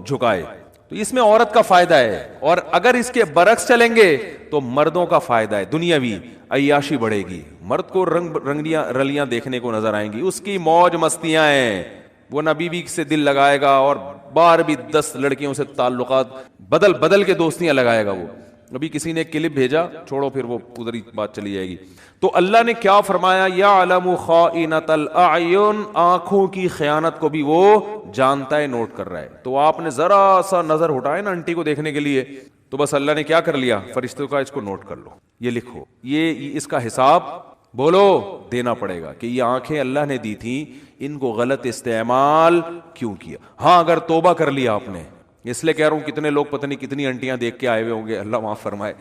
جھکائے. تو اس میں عورت کا فائدہ ہے. اور اگر اس کے برعکس چلیں گے تو مردوں کا فائدہ ہے، دنیاوی عیاشی بڑھے گی، مرد کو رنگ رلیاں دیکھنے کو نظر آئیں گی، اس کی موج مستیاں ہیں، وہ نہ بیوی سے دل لگائے گا اور بار بھی 10 لڑکیوں سے تعلقات بدل کے دوستیاں لگائے گا. وہ ابھی کسی نے کلپ بھیجا، چھوڑو پھر وہ ادھر ہی بات چلی جائے گی. تو اللہ نے کیا فرمایا؟ یعلم خائنۃ الاعین، آنکھوں کی خیانت کو بھی وہ جانتا ہے، نوٹ کر رہا ہے. تو آپ نے ذرا سا نظر اٹھائے نا انٹی کو دیکھنے کے لیے، تو بس اللہ نے کیا کر لیا؟ فرشتوں کا اس کو نوٹ کر لو، یہ لکھو، یہ اس کا حساب بولو دینا پڑے گا کہ یہ آنکھیں اللہ نے دی تھیں، ان کو غلط استعمال کیوں کیا. ہاں اگر توبہ کر لیا آپ نے، اس لیے کہہ رہا ہوں کتنے لوگ پتہ نہیں کتنی انٹیاں دیکھ کے آئے ہوئے ہوں گے، اللہ معاف فرمائے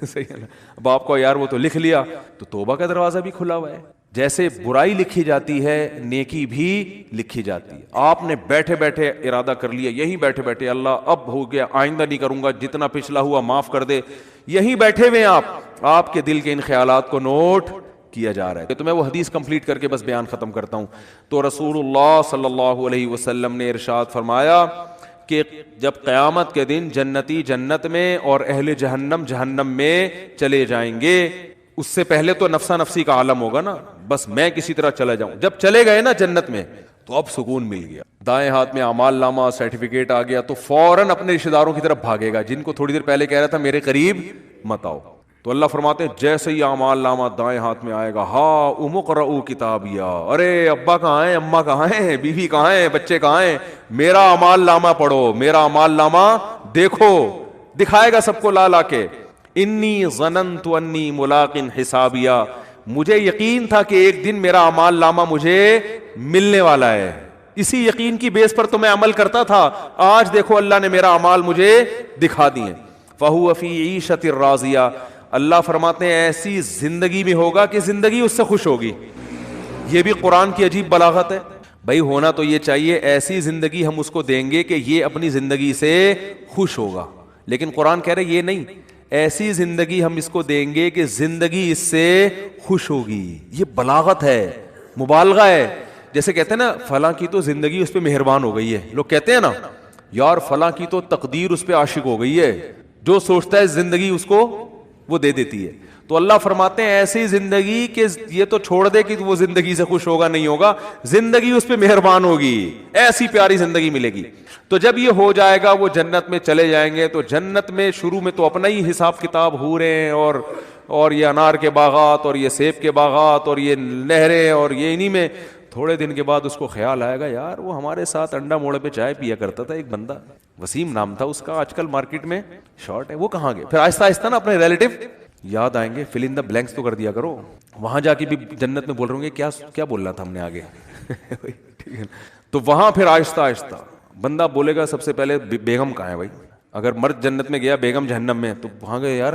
صحیح ہے نا. اب آپ کو یار وہ تو لکھ لیا تو توبہ کا دروازہ بھی کھلا ہوا ہے. جیسے برائی لکھی جاتی ہے نیکی بھی لکھی جاتی ہے. آپ نے بیٹھے بیٹھے ارادہ کر لیا، یہیں بیٹھے بیٹھے اللہ اب ہو گیا آئندہ نہیں کروں گا، جتنا پچھلا ہوا معاف کر دے، یہیں بیٹھے ہوئے آپ کے دل کے ان خیالات کو نوٹ کیا جا رہا ہے. تو میں وہ حدیث کمپلیٹ کر کے بس بیان ختم کرتا ہوں. تو رسول اللہ صلی اللہ علیہ وسلم نے ارشاد فرمایا کہ جب قیامت کے دن جنتی جنت میں اور اہل جہنم جہنم میں چلے جائیں گے، اس سے پہلے تو نفسا نفسی کا عالم ہوگا نا، بس میں کسی طرح چلا جاؤں. جب چلے گئے نا جنت میں تو اب سکون مل گیا، دائیں ہاتھ میں اعمال نامہ سرٹیفکیٹ آ گیا، تو فوراً اپنے رشتہ داروں کی طرف بھاگے گا جن کو تھوڑی دیر پہلے کہہ رہا تھا میرے قریب مت آؤ. تو اللہ فرماتے ہیں جیسے ہی اعمال نامہ دائیں ہاتھ میں آئے گا، ہا امقرؤ کتابیا، ارے ابا کہاں ہیں، اماں کہاں ہیں، بیوی کہاں ہیں، بچے کہاں ہیں، میرا اعمال نامہ پڑھو، میرا اعمال نامہ دیکھو. دکھائے گا سب کو لا لا کے. انی ظننت انی ملاق حسابیا، مجھے یقین تھا کہ ایک دن میرا اعمال نامہ مجھے ملنے والا ہے، اسی یقین کی بیس پر تو میں عمل کرتا تھا. آج دیکھو اللہ نے میرا اعمال مجھے دکھا دیے. فہو فی عیشۃ راضیہ، اللہ فرماتے ہیں ایسی زندگی میں ہوگا کہ زندگی اس سے خوش ہوگی. یہ بھی قرآن کی عجیب بلاغت ہے. بھائی ہونا تو یہ چاہیے ایسی زندگی ہم اس کو دیں گے کہ یہ اپنی زندگی سے خوش ہوگا، لیکن قرآن کہہ رہے یہ نہیں، ایسی زندگی ہم اس کو دیں گے کہ زندگی اس سے خوش ہوگی. یہ بلاغت ہے، مبالغہ ہے. جیسے کہتے ہیں نا فلاں کی تو زندگی اس پہ مہربان ہو گئی ہے، لوگ کہتے ہیں نا یار فلاں کی تو تقدیر اس پہ عاشق ہو گئی ہے، جو سوچتا ہے زندگی اس کو وہ دے دیتی ہے. تو اللہ فرماتے ہیں ایسی زندگی کہ یہ تو چھوڑ دے کہ وہ زندگی سے خوش ہوگا نہیں ہوگا, زندگی اس پہ مہربان ہوگی, ایسی پیاری زندگی ملے گی. تو جب یہ ہو جائے گا وہ جنت میں چلے جائیں گے. تو جنت میں شروع میں تو اپنا ہی حساب کتاب ہو رہے ہیں, اور یہ انار کے باغات اور یہ سیب کے باغات اور یہ نہریں اور یہ انہی میں. تھوڑے دن کے بعد اس کو خیال آئے گا یار وہ ہمارے ساتھ انڈا موڑے پہ چائے پیا کرتا تھا ایک بندہ, وسیم نام تھا اس کا, آج کل مارکیٹ میں شارٹ ہے, وہ کہاں گئے. پھر آہستہ آہستہ نا اپنے ریلیٹو یاد آئیں گے. فل ان دا بلینکس تو کر دیا کرو. وہاں جا کے بھی جنت میں بول رہے ہوں گے کیا بولنا تھا ہم نے آگے. ٹھیک ہے. تو وہاں پھر آہستہ آہستہ بندہ بولے گا سب سے پہلے بیگم کہاں ہے بھائی. اگر مرد جنت میں گیا بیگم جہنم میں, تو وہاں گئے یار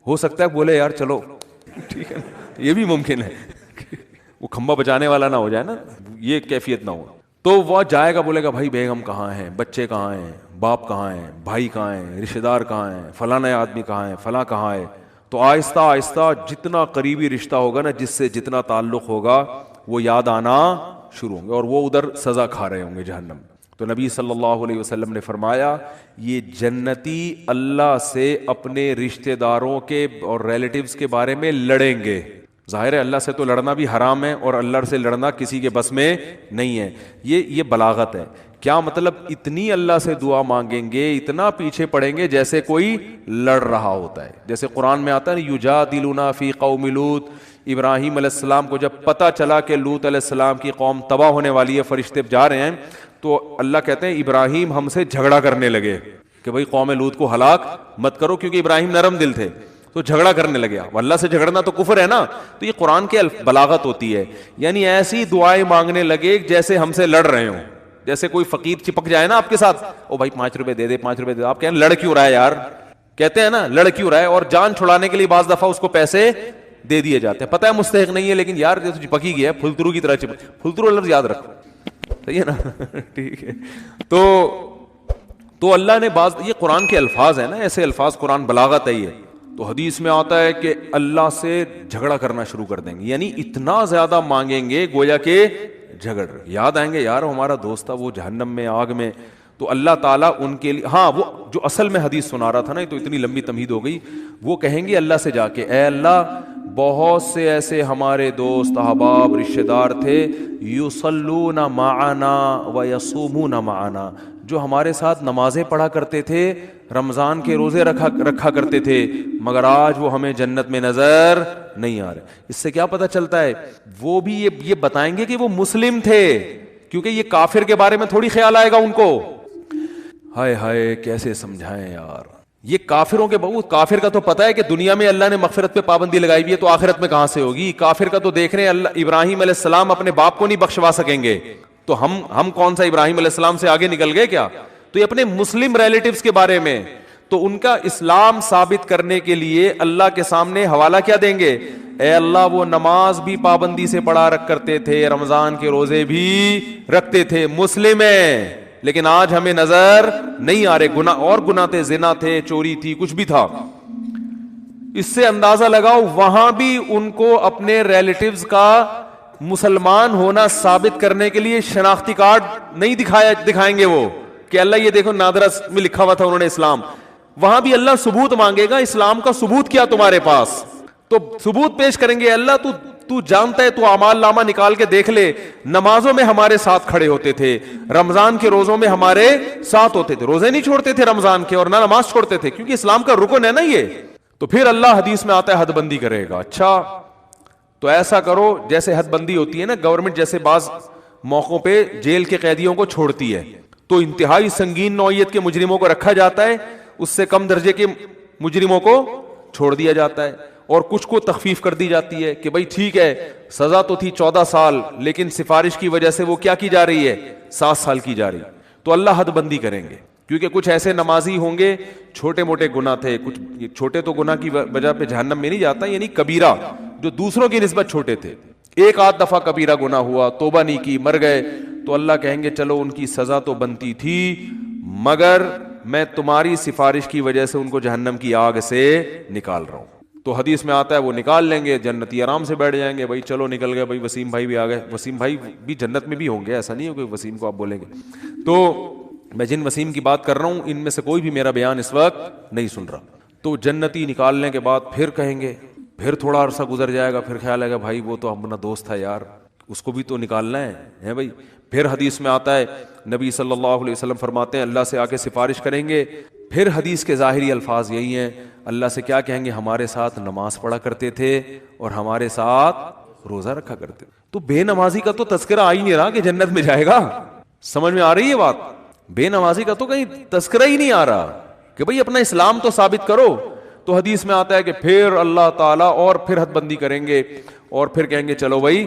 ہو سکتا ہے بولے یار چلو. ٹھیک ہے, یہ بھی ممکن ہے وہ کھمبا بچانے والا نہ ہو جائے نا, یہ کیفیت نہ ہو. تو وہ جائے گا بولے گا بھائی بیگم کہاں ہیں, بچے کہاں ہیں, باپ کہاں ہیں, بھائی کہاں ہیں, رشتہ دار کہاں ہیں, فلاں آدمی کہاں ہے, فلاں کہاں ہے. تو آہستہ آہستہ جتنا قریبی رشتہ ہوگا نا, جس سے جتنا تعلق ہوگا وہ یاد آنا شروع ہوں گے, اور وہ ادھر سزا کھا رہے ہوں گے جہنم. تو نبی صلی اللہ علیہ وسلم نے فرمایا یہ جنتی اللہ سے اپنے رشتہ داروں کے اور ریلیٹیوز کے بارے میں لڑیں گے. ظاہر ہے اللہ سے تو لڑنا بھی حرام ہے, اور اللہ سے لڑنا کسی کے بس میں نہیں ہے. یہ بلاغت ہے. کیا مطلب, اتنی اللہ سے دعا مانگیں گے, اتنا پیچھے پڑیں گے جیسے کوئی لڑ رہا ہوتا ہے. جیسے قرآن میں آتا ہے یجادلونا فی قوم لوط, ابراہیم علیہ السلام کو جب پتہ چلا کہ لوط علیہ السلام کی قوم تباہ ہونے والی ہے, فرشتے جا رہے ہیں, تو اللہ کہتے ہیں ابراہیم ہم سے جھگڑا کرنے لگے کہ بھائی قوم لوط کو ہلاک مت کرو, کیونکہ ابراہیم نرم دل تھے. تو جھگڑا کرنے لگے. اللہ سے جھگڑنا تو کفر ہے نا. تو یہ قرآن کے بلاغت ہوتی ہے, یعنی ایسی دعائیں مانگنے لگے جیسے ہم سے لڑ رہے ہوں. جیسے کوئی فقیر چپک جائے نا آپ کے ساتھ, او بھائی 5 روپے دے دے, 5 روپے دے دے, آپ کہیں لڑ کیوں رہا ہے یار, کہتے ہیں نا لڑ کیوں رہا ہے, اور جان چھڑانے کے لیے بعض دفعہ اس کو پیسے دے دیے جاتے ہیں. پتہ ہے مستحق نہیں ہے, لیکن یار جیسے چپک ہی گیا, پھلترو کی طرح چپک. پھلترو لفظ یاد رکھو, صحیح ہے نا. ٹھیک ہے. تو اللہ نے یہ قرآن کے الفاظ ہیں نا, ایسے الفاظ, قرآن بلاغت ہے یہ. تو حدیث میں آتا ہے کہ اللہ سے جھگڑا کرنا شروع کر دیں گے, یعنی اتنا زیادہ مانگیں گے گویا کہ جھگڑ. یاد آئیں گے یار ہمارا دوست تھا وہ جہنم میں, آگ میں. تو اللہ تعالیٰ ان کے لیے, ہاں وہ جو اصل میں حدیث سنا رہا تھا نا, تو اتنی لمبی تمہید ہو گئی, وہ کہیں گے اللہ سے جا کے اے اللہ بہت سے ایسے ہمارے دوست احباب رشتہ دار تھے, یصلون معنا ویصومون معنا, جو ہمارے ساتھ نمازیں پڑھا کرتے تھے, رمضان کے روزے رکھا کرتے تھے, مگر آج وہ ہمیں جنت میں نظر نہیں آ رہے. اس سے کیا پتہ چلتا ہے, وہ بھی یہ بتائیں گے کہ وہ مسلم تھے, کیونکہ یہ کافر کے بارے میں تھوڑی خیال آئے گا ان کو. ہائے ہائے کیسے سمجھائیں یار, یہ کافروں کے بہت, کافر کا تو پتہ ہے کہ دنیا میں اللہ نے مغفرت پہ پابندی لگائی ہوئی ہے, تو آخرت میں کہاں سے ہوگی. کافر کا تو دیکھ رہے ہیں اللہ ابراہیم علیہ السلام اپنے باپ کو نہیں بخشوا سکیں گے, تو ہم کون سا ابراہیم علیہ السلام سے آگے نکل گئے کیا. تو یہ اپنے مسلم ریلیٹیوز کے بارے میں, تو ان کا اسلام ثابت کرنے کے لیے اللہ کے سامنے حوالہ کیا دیں گے, اے اللہ وہ نماز بھی پابندی سے پڑھا کرتے تھے, رمضان کے روزے بھی رکھتے تھے, مسلم ہیں, لیکن آج ہمیں نظر نہیں آ رہے. گناہ تھے, زنا تھے, چوری تھی, کچھ بھی تھا. اس سے اندازہ لگاؤ وہاں بھی ان کو اپنے ریلیٹیوز کا مسلمان ہونا ثابت کرنے کے لیے شناختی کارڈ نہیں دکھائیں گے وہ, کہ اللہ یہ دیکھو نادرس میں لکھا ہوا تھا انہوں نے اسلام. وہاں بھی اللہ ثبوت مانگے گا, اسلام کا ثبوت کیا تمہارے پاس, تو ثبوت پیش کریں گے. اللہ تو جانتا ہے, تو اعمال نامہ نکال کے دیکھ لے, نمازوں میں ہمارے ساتھ کھڑے ہوتے تھے, رمضان کے روزوں میں ہمارے ساتھ ہوتے تھے, روزے نہیں چھوڑتے تھے رمضان کے, اور نہ نماز چھوڑتے تھے, کیونکہ اسلام کا رکن ہے نا یہ. تو پھر اللہ حدیث میں آتا ہے حد بندی کرے گا. اچھا تو ایسا کرو, جیسے حد بندی ہوتی ہے نا, گورنمنٹ جیسے بعض موقعوں پہ جیل کے قیدیوں کو چھوڑتی ہے, تو انتہائی سنگین نوعیت کے مجرموں کو رکھا جاتا ہے, اس سے کم درجے کے مجرموں کو چھوڑ دیا جاتا ہے, اور کچھ کو تخفیف کر دی جاتی ہے کہ بھائی ٹھیک ہے سزا تو تھی 14 سال, لیکن سفارش کی وجہ سے وہ کیا کی جا رہی ہے, 7 سال کی جا رہی. تو اللہ حد بندی کریں گے, کیونکہ کچھ ایسے نمازی ہوں گے چھوٹے موٹے گناہ تھے, کچھ چھوٹے تو گناہ کی وجہ پہ جہنم میں نہیں جاتا, یعنی کبیرہ جو دوسروں کی نسبت چھوٹے تھے, ایک آدھ دفعہ کبیرہ گناہ ہوا, توبہ نہیں کی, مر گئے, تو اللہ کہیں گے چلو ان کی سزا تو بنتی تھی, مگر میں تمہاری سفارش کی وجہ سے ان کو جہنم کی آگ سے نکال رہا ہوں. تو حدیث میں آتا ہے وہ نکال لیں گے, جنتی آرام سے بیٹھ جائیں گے, بھائی چلو نکل گئے, بھائی وسیم بھائی بھی آ گئے. وسیم بھائی بھی جنت میں بھی ہوں گے, ایسا نہیں ہو کہ وسیم کو آپ بولیں گے. تو میں جن وسیم کی بات کر رہا ہوں ان میں سے کوئی بھی میرا بیان اس وقت نہیں سن رہا. تو جنتی نکالنے کے بعد پھر کہیں گے, پھر تھوڑا عرصہ گزر جائے گا، پھر خیال آئے گا بھائی وہ تو اپنا دوست تھا یار، اس کو بھی تو نکالنا ہے بھائی. پھر حدیث میں آتا ہے نبی صلی اللہ علیہ وسلم فرماتے ہیں اللہ سے آ کے سفارش کریں گے. پھر حدیث کے ظاہری الفاظ یہی ہیں، اللہ سے کیا کہیں گے؟ ہمارے ساتھ نماز پڑھا کرتے تھے اور ہمارے ساتھ روزہ رکھا کرتے. تو بے نمازی کا تو تذکرہ آ ہی نہیں رہا کہ جنت میں جائے گا. سمجھ میں آ رہی ہے بات؟ بے نمازی کا تو کہیں تذکرہ ہی نہیں آ رہا کہ بھئی اپنا اسلام تو ثابت کرو. تو حدیث میں آتا ہے کہ پھر اللہ تعالیٰ اور پھر حد بندی کریں گے اور پھر کہیں گے چلو بھائی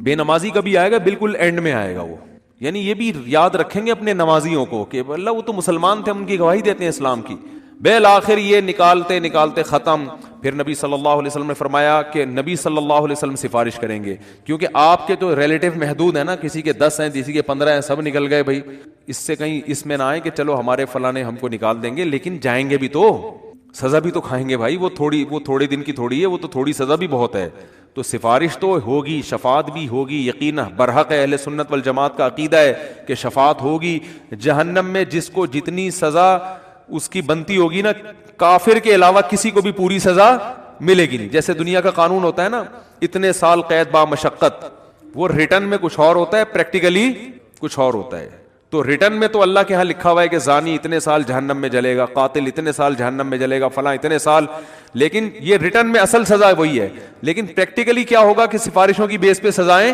بے نمازی کا بھی آئے گا، بالکل اینڈ میں آئے گا وہ. یعنی یہ بھی یاد رکھیں گے اپنے نمازیوں کو کہ اللہ وہ تو مسلمان تھے، ہم ان کی گواہی دیتے ہیں اسلام کی. بالآخر یہ نکالتے نکالتے ختم. پھر نبی صلی اللہ علیہ وسلم نے فرمایا کہ نبی صلی اللہ علیہ وسلم سفارش کریں گے، کیونکہ آپ کے تو ریلیٹو محدود ہیں نا، کسی کے 10 ہیں، کسی کے 15 ہیں، سب نکل گئے بھائی. اس سے کہیں اس میں نہ آئے کہ چلو ہمارے فلاں نے ہم کو نکال دیں گے، لیکن جائیں گے بھی تو سزا بھی تو کھائیں گے بھائی. وہ تھوڑے دن کی تھوڑی ہے، وہ تو تھوڑی سزا بھی بہت ہے. تو سفارش تو ہوگی، شفاعت بھی ہوگی، یقینا برحق ہے. اہل سنت والجماعت کا عقیدہ ہے کہ شفاعت ہوگی. جہنم میں جس کو جتنی سزا اس کی بنتی ہوگی نا، کافر کے علاوہ کسی کو بھی پوری سزا ملے گی نہیں. جیسے دنیا کا قانون ہوتا ہے نا، اتنے سال قید با مشقت، وہ ریٹرن میں کچھ اور ہوتا ہے، پریکٹیکلی کچھ اور ہوتا ہے. تو ریٹرن میں تو اللہ کے ہاں لکھا ہوا ہے کہ زانی اتنے سال جہنم میں جلے گا، قاتل اتنے سال جہنم میں جلے گا، فلاں اتنے سال. لیکن یہ ریٹرن میں اصل سزا وہی ہے. لیکن پریکٹیکلی کیا ہوگا کہ سفارشوں کی بیس پہ سزائیں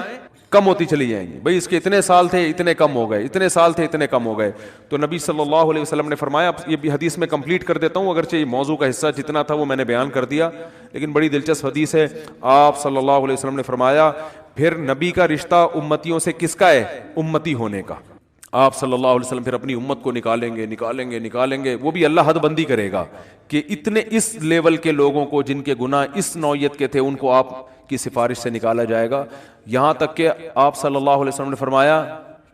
کم ہوتی چلی جائیں گی. بھئی اس کے اتنے سال تھے اتنے کم ہو گئے، اتنے سال تھے اتنے کم ہو گئے. تو نبی صلی اللہ علیہ وسلم نے فرمایا، یہ بھی حدیث میں کمپلیٹ کر دیتا ہوں، اگرچہ یہ موضوع کا حصہ جتنا تھا وہ میں نے بیان کر دیا، لیکن بڑی دلچسپ حدیث ہے. آپ صلی اللہ علیہ وسلم نے فرمایا پھر نبی کا رشتہ امتیوں سے کس کا ہے؟ امتی ہونے کا. آپ صلی اللہ علیہ وسلم پھر اپنی امت کو نکالیں گے. وہ بھی اللہ حد بندی کرے گا کہ اتنے اس لیول کے لوگوں کو جن کے گناہ اس نوعیت کے تھے ان کو آپ کی سفارش سے نکالا جائے گا. یہاں تک کہ آپ صلی اللہ علیہ وسلم نے فرمایا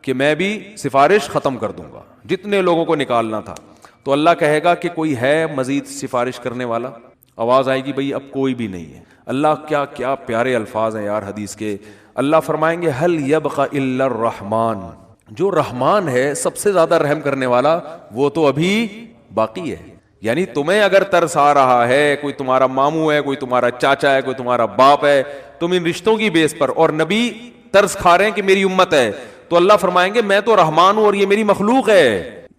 کہ میں بھی سفارش ختم کر دوں گا، جتنے لوگوں کو نکالنا تھا. تو اللہ کہے گا کہ کوئی ہے مزید سفارش کرنے والا؟ آواز آئے گی بھئی اب کوئی بھی نہیں ہے. اللہ کیا پیارے الفاظ ہیں یار حدیث کے. اللہ فرمائیں گے هل يبقى الا الرحمن، جو رحمان ہے سب سے زیادہ رحم کرنے والا وہ تو ابھی باقی ہے. یعنی تمہیں اگر ترس آ رہا ہے، کوئی تمہارا ماموں ہے، کوئی تمہارا چاچا ہے، کوئی تمہارا باپ ہے، تم ان رشتوں کی بیس پر، اور نبی ترس کھا رہے ہیں کہ میری امت ہے، تو اللہ فرمائیں گے میں تو رحمان ہوں اور یہ میری مخلوق ہے.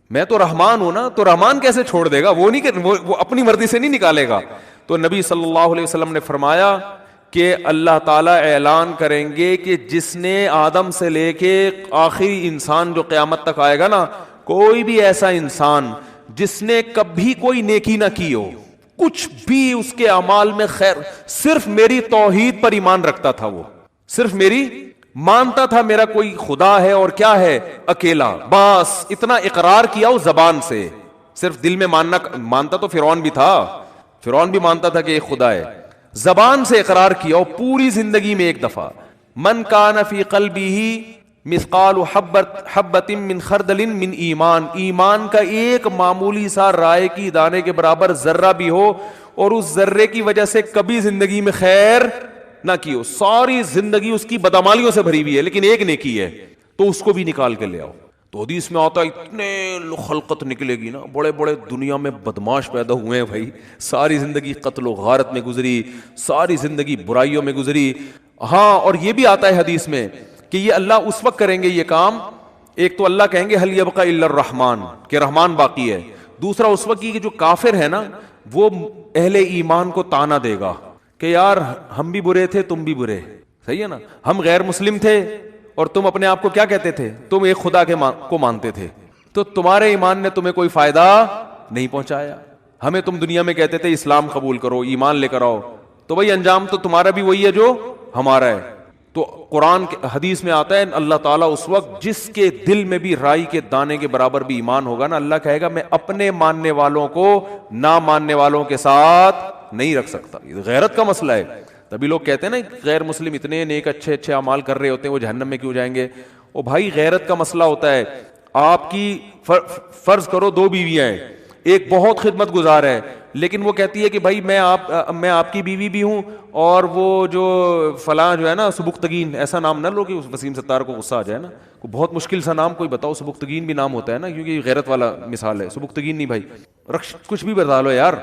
میں تو رحمان ہوں نا، تو رحمان کیسے چھوڑ دے گا؟ وہ نہیں کہ وہ اپنی مرضی سے نہیں نکالے گا. تو نبی صلی اللہ علیہ وسلم نے فرمایا کہ اللہ تعالیٰ اعلان کریں گے کہ جس نے آدم سے لے کے آخری انسان جو قیامت تک آئے گا نا، کوئی بھی ایسا انسان جس نے کبھی کوئی نیکی نہ کی ہو، کچھ بھی اس کے اعمال میں خیر، صرف میری توحید پر ایمان رکھتا تھا، وہ صرف میری مانتا تھا، میرا کوئی خدا ہے اور کیا ہے؟ اکیلا، بس اتنا اقرار کیا ہو زبان سے، صرف دل میں مانتا تو فرعون بھی تھا، فرعون بھی مانتا تھا کہ ایک خدا ہے، زبان سے اقرار کیا ہو پوری زندگی میں ایک دفعہ. من کان فی قلبہ مثقال حبۃ من خردل من ایمان، ایمان کا ایک معمولی سا رائے کی دانے کے برابر ذرہ بھی ہو اور اس ذرے کی وجہ سے کبھی زندگی میں خیر نہ کی ہو، ساری زندگی اس کی بدعمالیوں سے بھری ہوئی ہے لیکن ایک نیکی ہے، تو اس کو بھی نکال کے لے آؤ. تو حدیث میں آتا ہے اتنے خلقت نکلے گی نا، بڑے بڑے دنیا میں بدماش پیدا ہوئے ہیں بھائی، ساری زندگی قتل و غارت میں گزری، ساری زندگی برائیوں میں گزری. ہاں، اور یہ بھی آتا ہے حدیث میں کہ یہ اللہ اس وقت کریں گے یہ کام، ایک تو اللہ کہیں گے هل يبقى الا الرحمن، کہ رحمان باقی ہے. دوسرا اس وقت کی جو کافر ہے نا، وہ اہل ایمان کو تانا دے گا کہ یار ہم بھی برے تھے تم بھی برے، صحیح ہے نا، ہم غیر مسلم تھے اور تم اپنے آپ کو کیا کہتے تھے؟ تم ایک خدا کو مانتے تھے، تو تمہارے ایمان نے تمہیں کوئی فائدہ نہیں پہنچایا. ہمیں تم دنیا میں کہتے تھے اسلام قبول کرو، ایمان لے کر آؤ، تو بھائی انجام تو تمہارا بھی وہی ہے جو ہمارا ہے. تو قرآن حدیث میں آتا ہے اللہ تعالیٰ اس وقت جس کے دل میں بھی رائی کے دانے کے برابر بھی ایمان ہوگا نا، اللہ کہے گا میں اپنے ماننے والوں کو نہ ماننے والوں کے ساتھ نہیں رکھ سکتا. یہ غیرت کا مسئلہ ہے. تبھی لوگ کہتے ہیں نا غیر مسلم اتنے نیک اچھے اعمال کر رہے ہوتے ہیں، وہ جہنم میں کیوں جائیں گے؟ او بھائی غیرت کا مسئلہ ہوتا ہے. آپ کی فرض کرو 2 بیویاں ہیں، ایک بہت خدمت گزار ہے لیکن وہ کہتی ہے کہ بھائی میں آپ کی بیوی بھی ہوں، اور وہ جو فلاں جو ہے نا سبکتگین، ایسا نام نہ لو کہ وسیم ستار کو غصہ آ جائے نا، کوئی بہت مشکل سا نام کوئی بتاؤ، سبکتگین بھی نام ہوتا ہے نا، کیونکہ غیرت والا مثال ہے. سبکتگین نہیں بھائی، کچھ بھی بتا لو یار،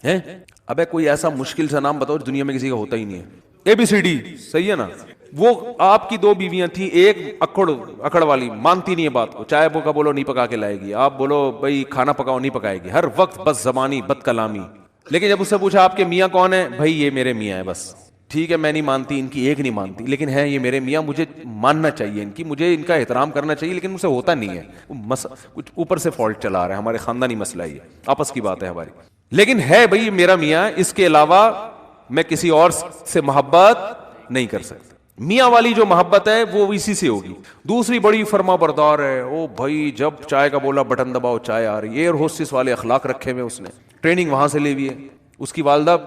ہیں ابے کوئی ایسا مشکل سا نام بتاؤ دنیا میں کسی کا ہوتا ہی نہیں ہے. ABCD صحیح ہے نا. وہ آپ کی 2 بیویاں تھیں, ایک اکڑ والی مانتی نہیں ہے بات کو, چائے کا بولو نہیں پکا کے لائے گی, آپ بولو بھائی کھانا پکاؤ نہیں پکائے گی, ہر وقت بس زبانی بد کلامی. لیکن جب اس سے پوچھا آپ کے میاں کون ہے, بھائی یہ میرے میاں ہے بس. ٹھیک ہے میں نہیں مانتی, ان کی ایک نہیں مانتی, لیکن ہے یہ میرے میاں, مجھے ماننا چاہیے ان کی, مجھے ان کا احترام کرنا چاہیے, لیکن مجھ سے ہوتا نہیں ہے. کچھ اوپر سے فالٹ چلا رہا ہے, ہمارے خاندانی مسئلہ یہ آپس کی بات ہے ہماری. لیکن ہے بھائی میرا میاں, اس کے علاوہ میں کسی اور سے محبت نہیں کر سکتا. میاں والی جو محبت ہے وہ اسی سے ہوگی. دوسری بڑی فرما بردار ہے, او بھائی جب چائے کا بولا بٹن دباؤ چائے آ رہی. ایئر ہوسٹس والے اخلاق رکھے ہوئے, اس نے ٹریننگ وہاں سے لی ہوئی ہے, اس کی والدہ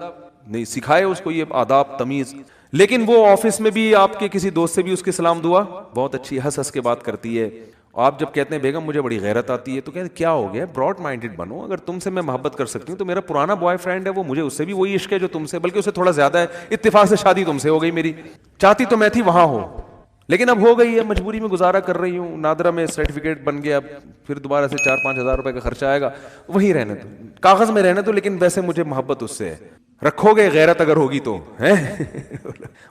نہیں سکھائے اس کو یہ آداب تمیز. لیکن وہ آفس میں بھی آپ کے کسی دوست سے بھی اس کی سلام دعا بہت اچھی, ہنس ہنس کے بات کرتی ہے. آپ جب کہتے ہیں بیگم مجھے بڑی غیرت آتی ہے, تو کہتے ہیں کیا ہو گیا, براڈ مائنڈڈ بنو, اگر تم سے میں محبت کر سکتی ہوں تو میرا پرانا بوائے فرینڈ ہے وہ, مجھے اس سے بھی وہی عشق ہے جو تم سے, بلکہ اسے تھوڑا زیادہ ہے. اتفاق سے شادی تم سے ہو گئی میری, چاہتی تو میں تھی وہاں ہو, لیکن اب ہو گئی ہے, مجبوری میں گزارا کر رہی ہوں. نادرا میں سرٹیفکیٹ بن گیا, اب پھر دوبارہ سے 4-5 ہزار روپے کا خرچہ آئے گا, وہیں رہنے دو, کاغذ میں رہنے دو, لیکن ویسے مجھے محبت اس سے ہے. رکھو گے غیرت اگر ہوگی تو ہے.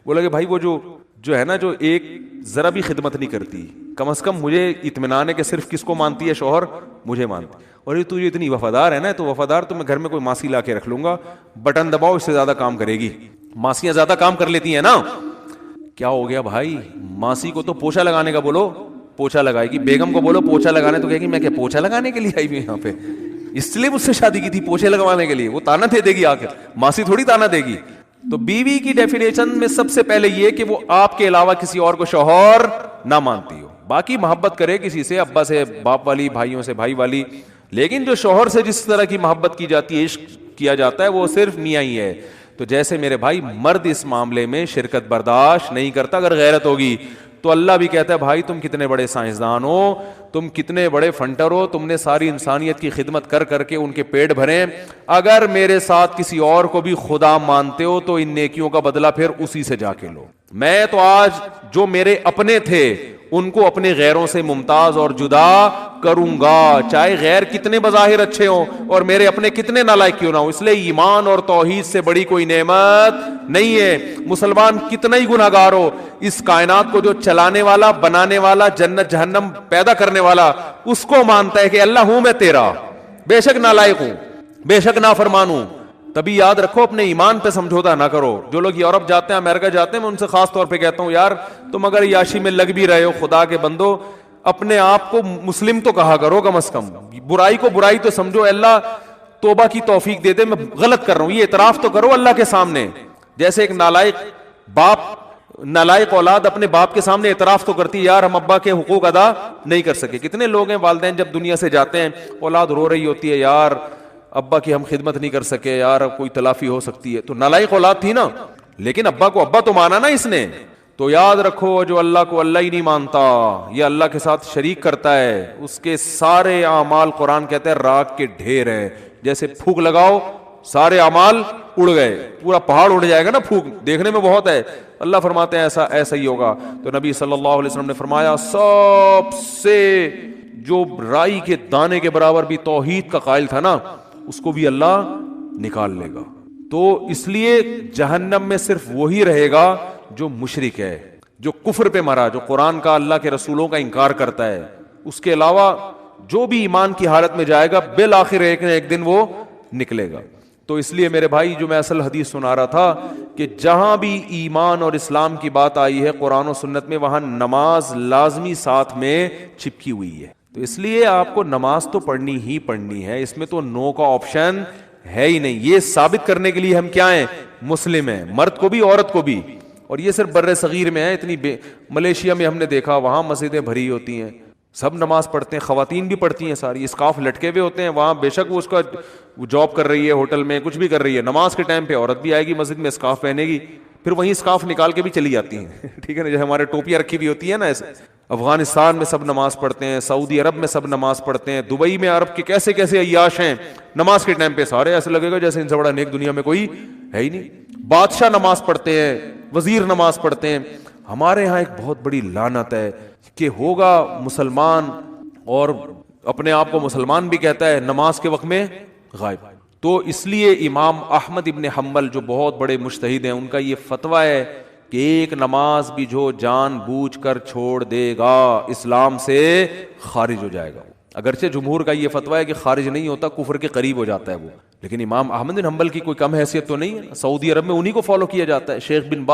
بولا کہ بھائی وہ جو ہے نا, جو ایک ذرا بھی خدمت نہیں کرتی, کم از کم مجھے اطمینان ہے کہ صرف کس کو مانتی ہے, شوہر مجھے مانتی. اور یہ تو اتنی وفادار ہے نا, تو وفادار تو میں گھر میں کوئی ماسی لا کے رکھ لوں گا, بٹن دباؤ اس سے زیادہ کام کرے گی. ماسیاں زیادہ کام کر لیتی ہیں نا. کیا ہو گیا بھائی, ماسی کو تو پوچھا لگانے کا بولو پوچھا لگائے گی, بیگم کو بولو پوچھا لگانے تو کہے گی میں کیا پوچھا لگانے کے لیے آئی ہوئی یہاں پہ, اس لیے مجھ سے شادی کی تھی پوچھے لگوانے کے لیے. وہ تانا دے گی آخر, ماسی تھوڑی تانا دے گی. تو بیوی کی ڈیفینیشن میں سب سے پہلے یہ کہ وہ آپ کے علاوہ کسی اور کو شوہر نہ مانتی ہو. باقی محبت کرے کسی سے, ابا سے باپ والی, بھائیوں سے بھائی والی, لیکن جو شوہر سے جس طرح کی محبت کی جاتی ہے, عشق کیا جاتا ہے, وہ صرف میاں ہی ہے. تو جیسے میرے بھائی مرد اس معاملے میں شرکت برداشت نہیں کرتا اگر غیرت ہوگی, تو اللہ بھی کہتا ہے بھائی تم کتنے بڑے سائنسدان ہو, تم کتنے بڑے فنٹر ہو, تم نے ساری انسانیت کی خدمت کر کر کے ان کے پیٹ بھرے, اگر میرے ساتھ کسی اور کو بھی خدا مانتے ہو تو ان نیکیوں کا بدلہ پھر اسی سے جا کے لو. میں تو آج جو میرے اپنے تھے ان کو اپنے غیروں سے ممتاز اور جدا کروں گا, چاہے غیر کتنے بظاہر اچھے ہوں اور میرے اپنے کتنے نالائق کیوں نہ ہوں. اس لیے ایمان اور توحید سے بڑی کوئی نعمت نہیں ہے. مسلمان کتنا ہی گناہگار ہو, اس کائنات کو جو چلانے والا, بنانے والا, جنت جہنم پیدا کرنے والا, اس کو مانتا ہے کہ اللہ ہوں میں تیرا, بے شک نالائق ہوں, بے شک نافرمان ہوں. تبھی یاد رکھو اپنے ایمان پہ سمجھوتا نہ کرو. جو لوگ یورپ جاتے ہیں, امریکہ جاتے ہیں, میں ان سے خاص طور پہ کہتا ہوں یار تم اگر یاشی میں لگ بھی رہے ہو, خدا کے بندو اپنے آپ کو مسلم تو کہا کرو کم از کم, برائی کو برائی تو سمجھو, اللہ توبہ کی توفیق دے دے, میں غلط کر رہا ہوں یہ اعتراف تو کرو اللہ کے سامنے. جیسے ایک نالائق باپ, نالائق اولاد اپنے باپ کے سامنے اعتراف تو کرتی ہے یار ہم ابا کے حقوق ادا نہیں کر سکے. کتنے لوگ ہیں والدین جب دنیا سے جاتے ہیں, اولاد رو رہی ہوتی ہے یار ابا کی ہم خدمت نہیں کر سکے, یار کوئی تلافی ہو سکتی ہے. تو نالائق اولاد تھی نا, لیکن ابا کو ابا تو مانا نا اس نے. تو یاد رکھو جو اللہ کو اللہ ہی نہیں مانتا, یہ اللہ کے ساتھ شریک کرتا ہے, اس کے سارے اعمال قرآن کہتے ہیں راک کے ڈھیر ہے. جیسے پھونک لگاؤ سارے اعمال اڑ گئے, پورا پہاڑ اڑ جائے گا نا پھونک, دیکھنے میں بہت ہے. اللہ فرماتے ہیں ایسا ہی ہوگا. تو نبی صلی اللہ علیہ وسلم نے فرمایا سب سے جو رائی کے دانے کے برابر بھی توحید کا قائل تھا نا, اس کو بھی اللہ نکال لے گا. تو اس لیے جہنم میں صرف وہی رہے گا جو مشرک ہے, جو کفر پہ مرا, جو قرآن کا اللہ کے رسولوں کا انکار کرتا ہے. اس کے علاوہ جو بھی ایمان کی حالت میں جائے گا بالآخر ایک نہ ایک دن وہ نکلے گا. تو اس لیے میرے بھائی جو میں اصل حدیث سنا رہا تھا کہ جہاں بھی ایمان اور اسلام کی بات آئی ہے قرآن و سنت میں, وہاں نماز لازمی ساتھ میں چپکی ہوئی ہے. تو اس لیے آپ کو نماز تو پڑھنی ہی پڑھنی ہے, اس میں تو نو کا آپشن ہے ہی نہیں. یہ ثابت کرنے کے لیے ہم کیا ہیں, مسلم ہیں, مرد کو بھی عورت کو بھی. اور یہ صرف بر صغیر میں ہے, اتنی ملیشیا میں ہم نے دیکھا وہاں مسجدیں بھری ہوتی ہیں, سب نماز پڑھتے ہیں, خواتین بھی پڑھتی ہیں ساری, اسکارف لٹکے ہوئے ہوتے ہیں وہاں, بے شک وہ اس کا جاب کر رہی ہے ہوٹل میں, کچھ بھی کر رہی ہے, نماز کے ٹائم پہ عورت بھی آئے گی مسجد میں, اسکارف پہنے گی, پھر وہیں اسکارف نکال کے بھی چلی جاتی ہیں. ٹھیک ہے نا, جیسے ہمارے ٹوپیاں رکھی ہوئی ہوتی ہے نا ایسے. افغانستان میں سب نماز پڑھتے ہیں, سعودی عرب میں سب نماز پڑھتے ہیں, دبئی میں عرب کے کیسے کیسے عیاش ہیں, نماز کے ٹائم پہ سارے ایسے لگے گا جیسے ان سے بڑا نیک دنیا میں کوئی ہے ہی نہیں. بادشاہ نماز پڑھتے ہیں, وزیر نماز پڑھتے ہیں. ہمارے ہاں ایک بہت بڑی لعنت ہے کہ ہوگا مسلمان اور اپنے آپ کو مسلمان بھی کہتا ہے, نماز کے وقت میں غائب. تو اس لیے امام احمد ابن حنبل جو بہت بڑے مجتہد ہیں، ان کا یہ فتویٰ ہے کہ ایک نماز بھی جو جان بوجھ کر چھوڑ دے گا اسلام سے خارج ہو جائے گا. اگرچہ جمہور کا یہ فتویٰ ہے کہ خارج نہیں ہوتا، کفر کے قریب ہو جاتا ہے وہ، لیکن امام احمد بن حنبل کی کوئی کم حیثیت تو نہیں ہے. سعودی عرب میں انہی کو فالو کیا جاتا ہے. شیخ بن باز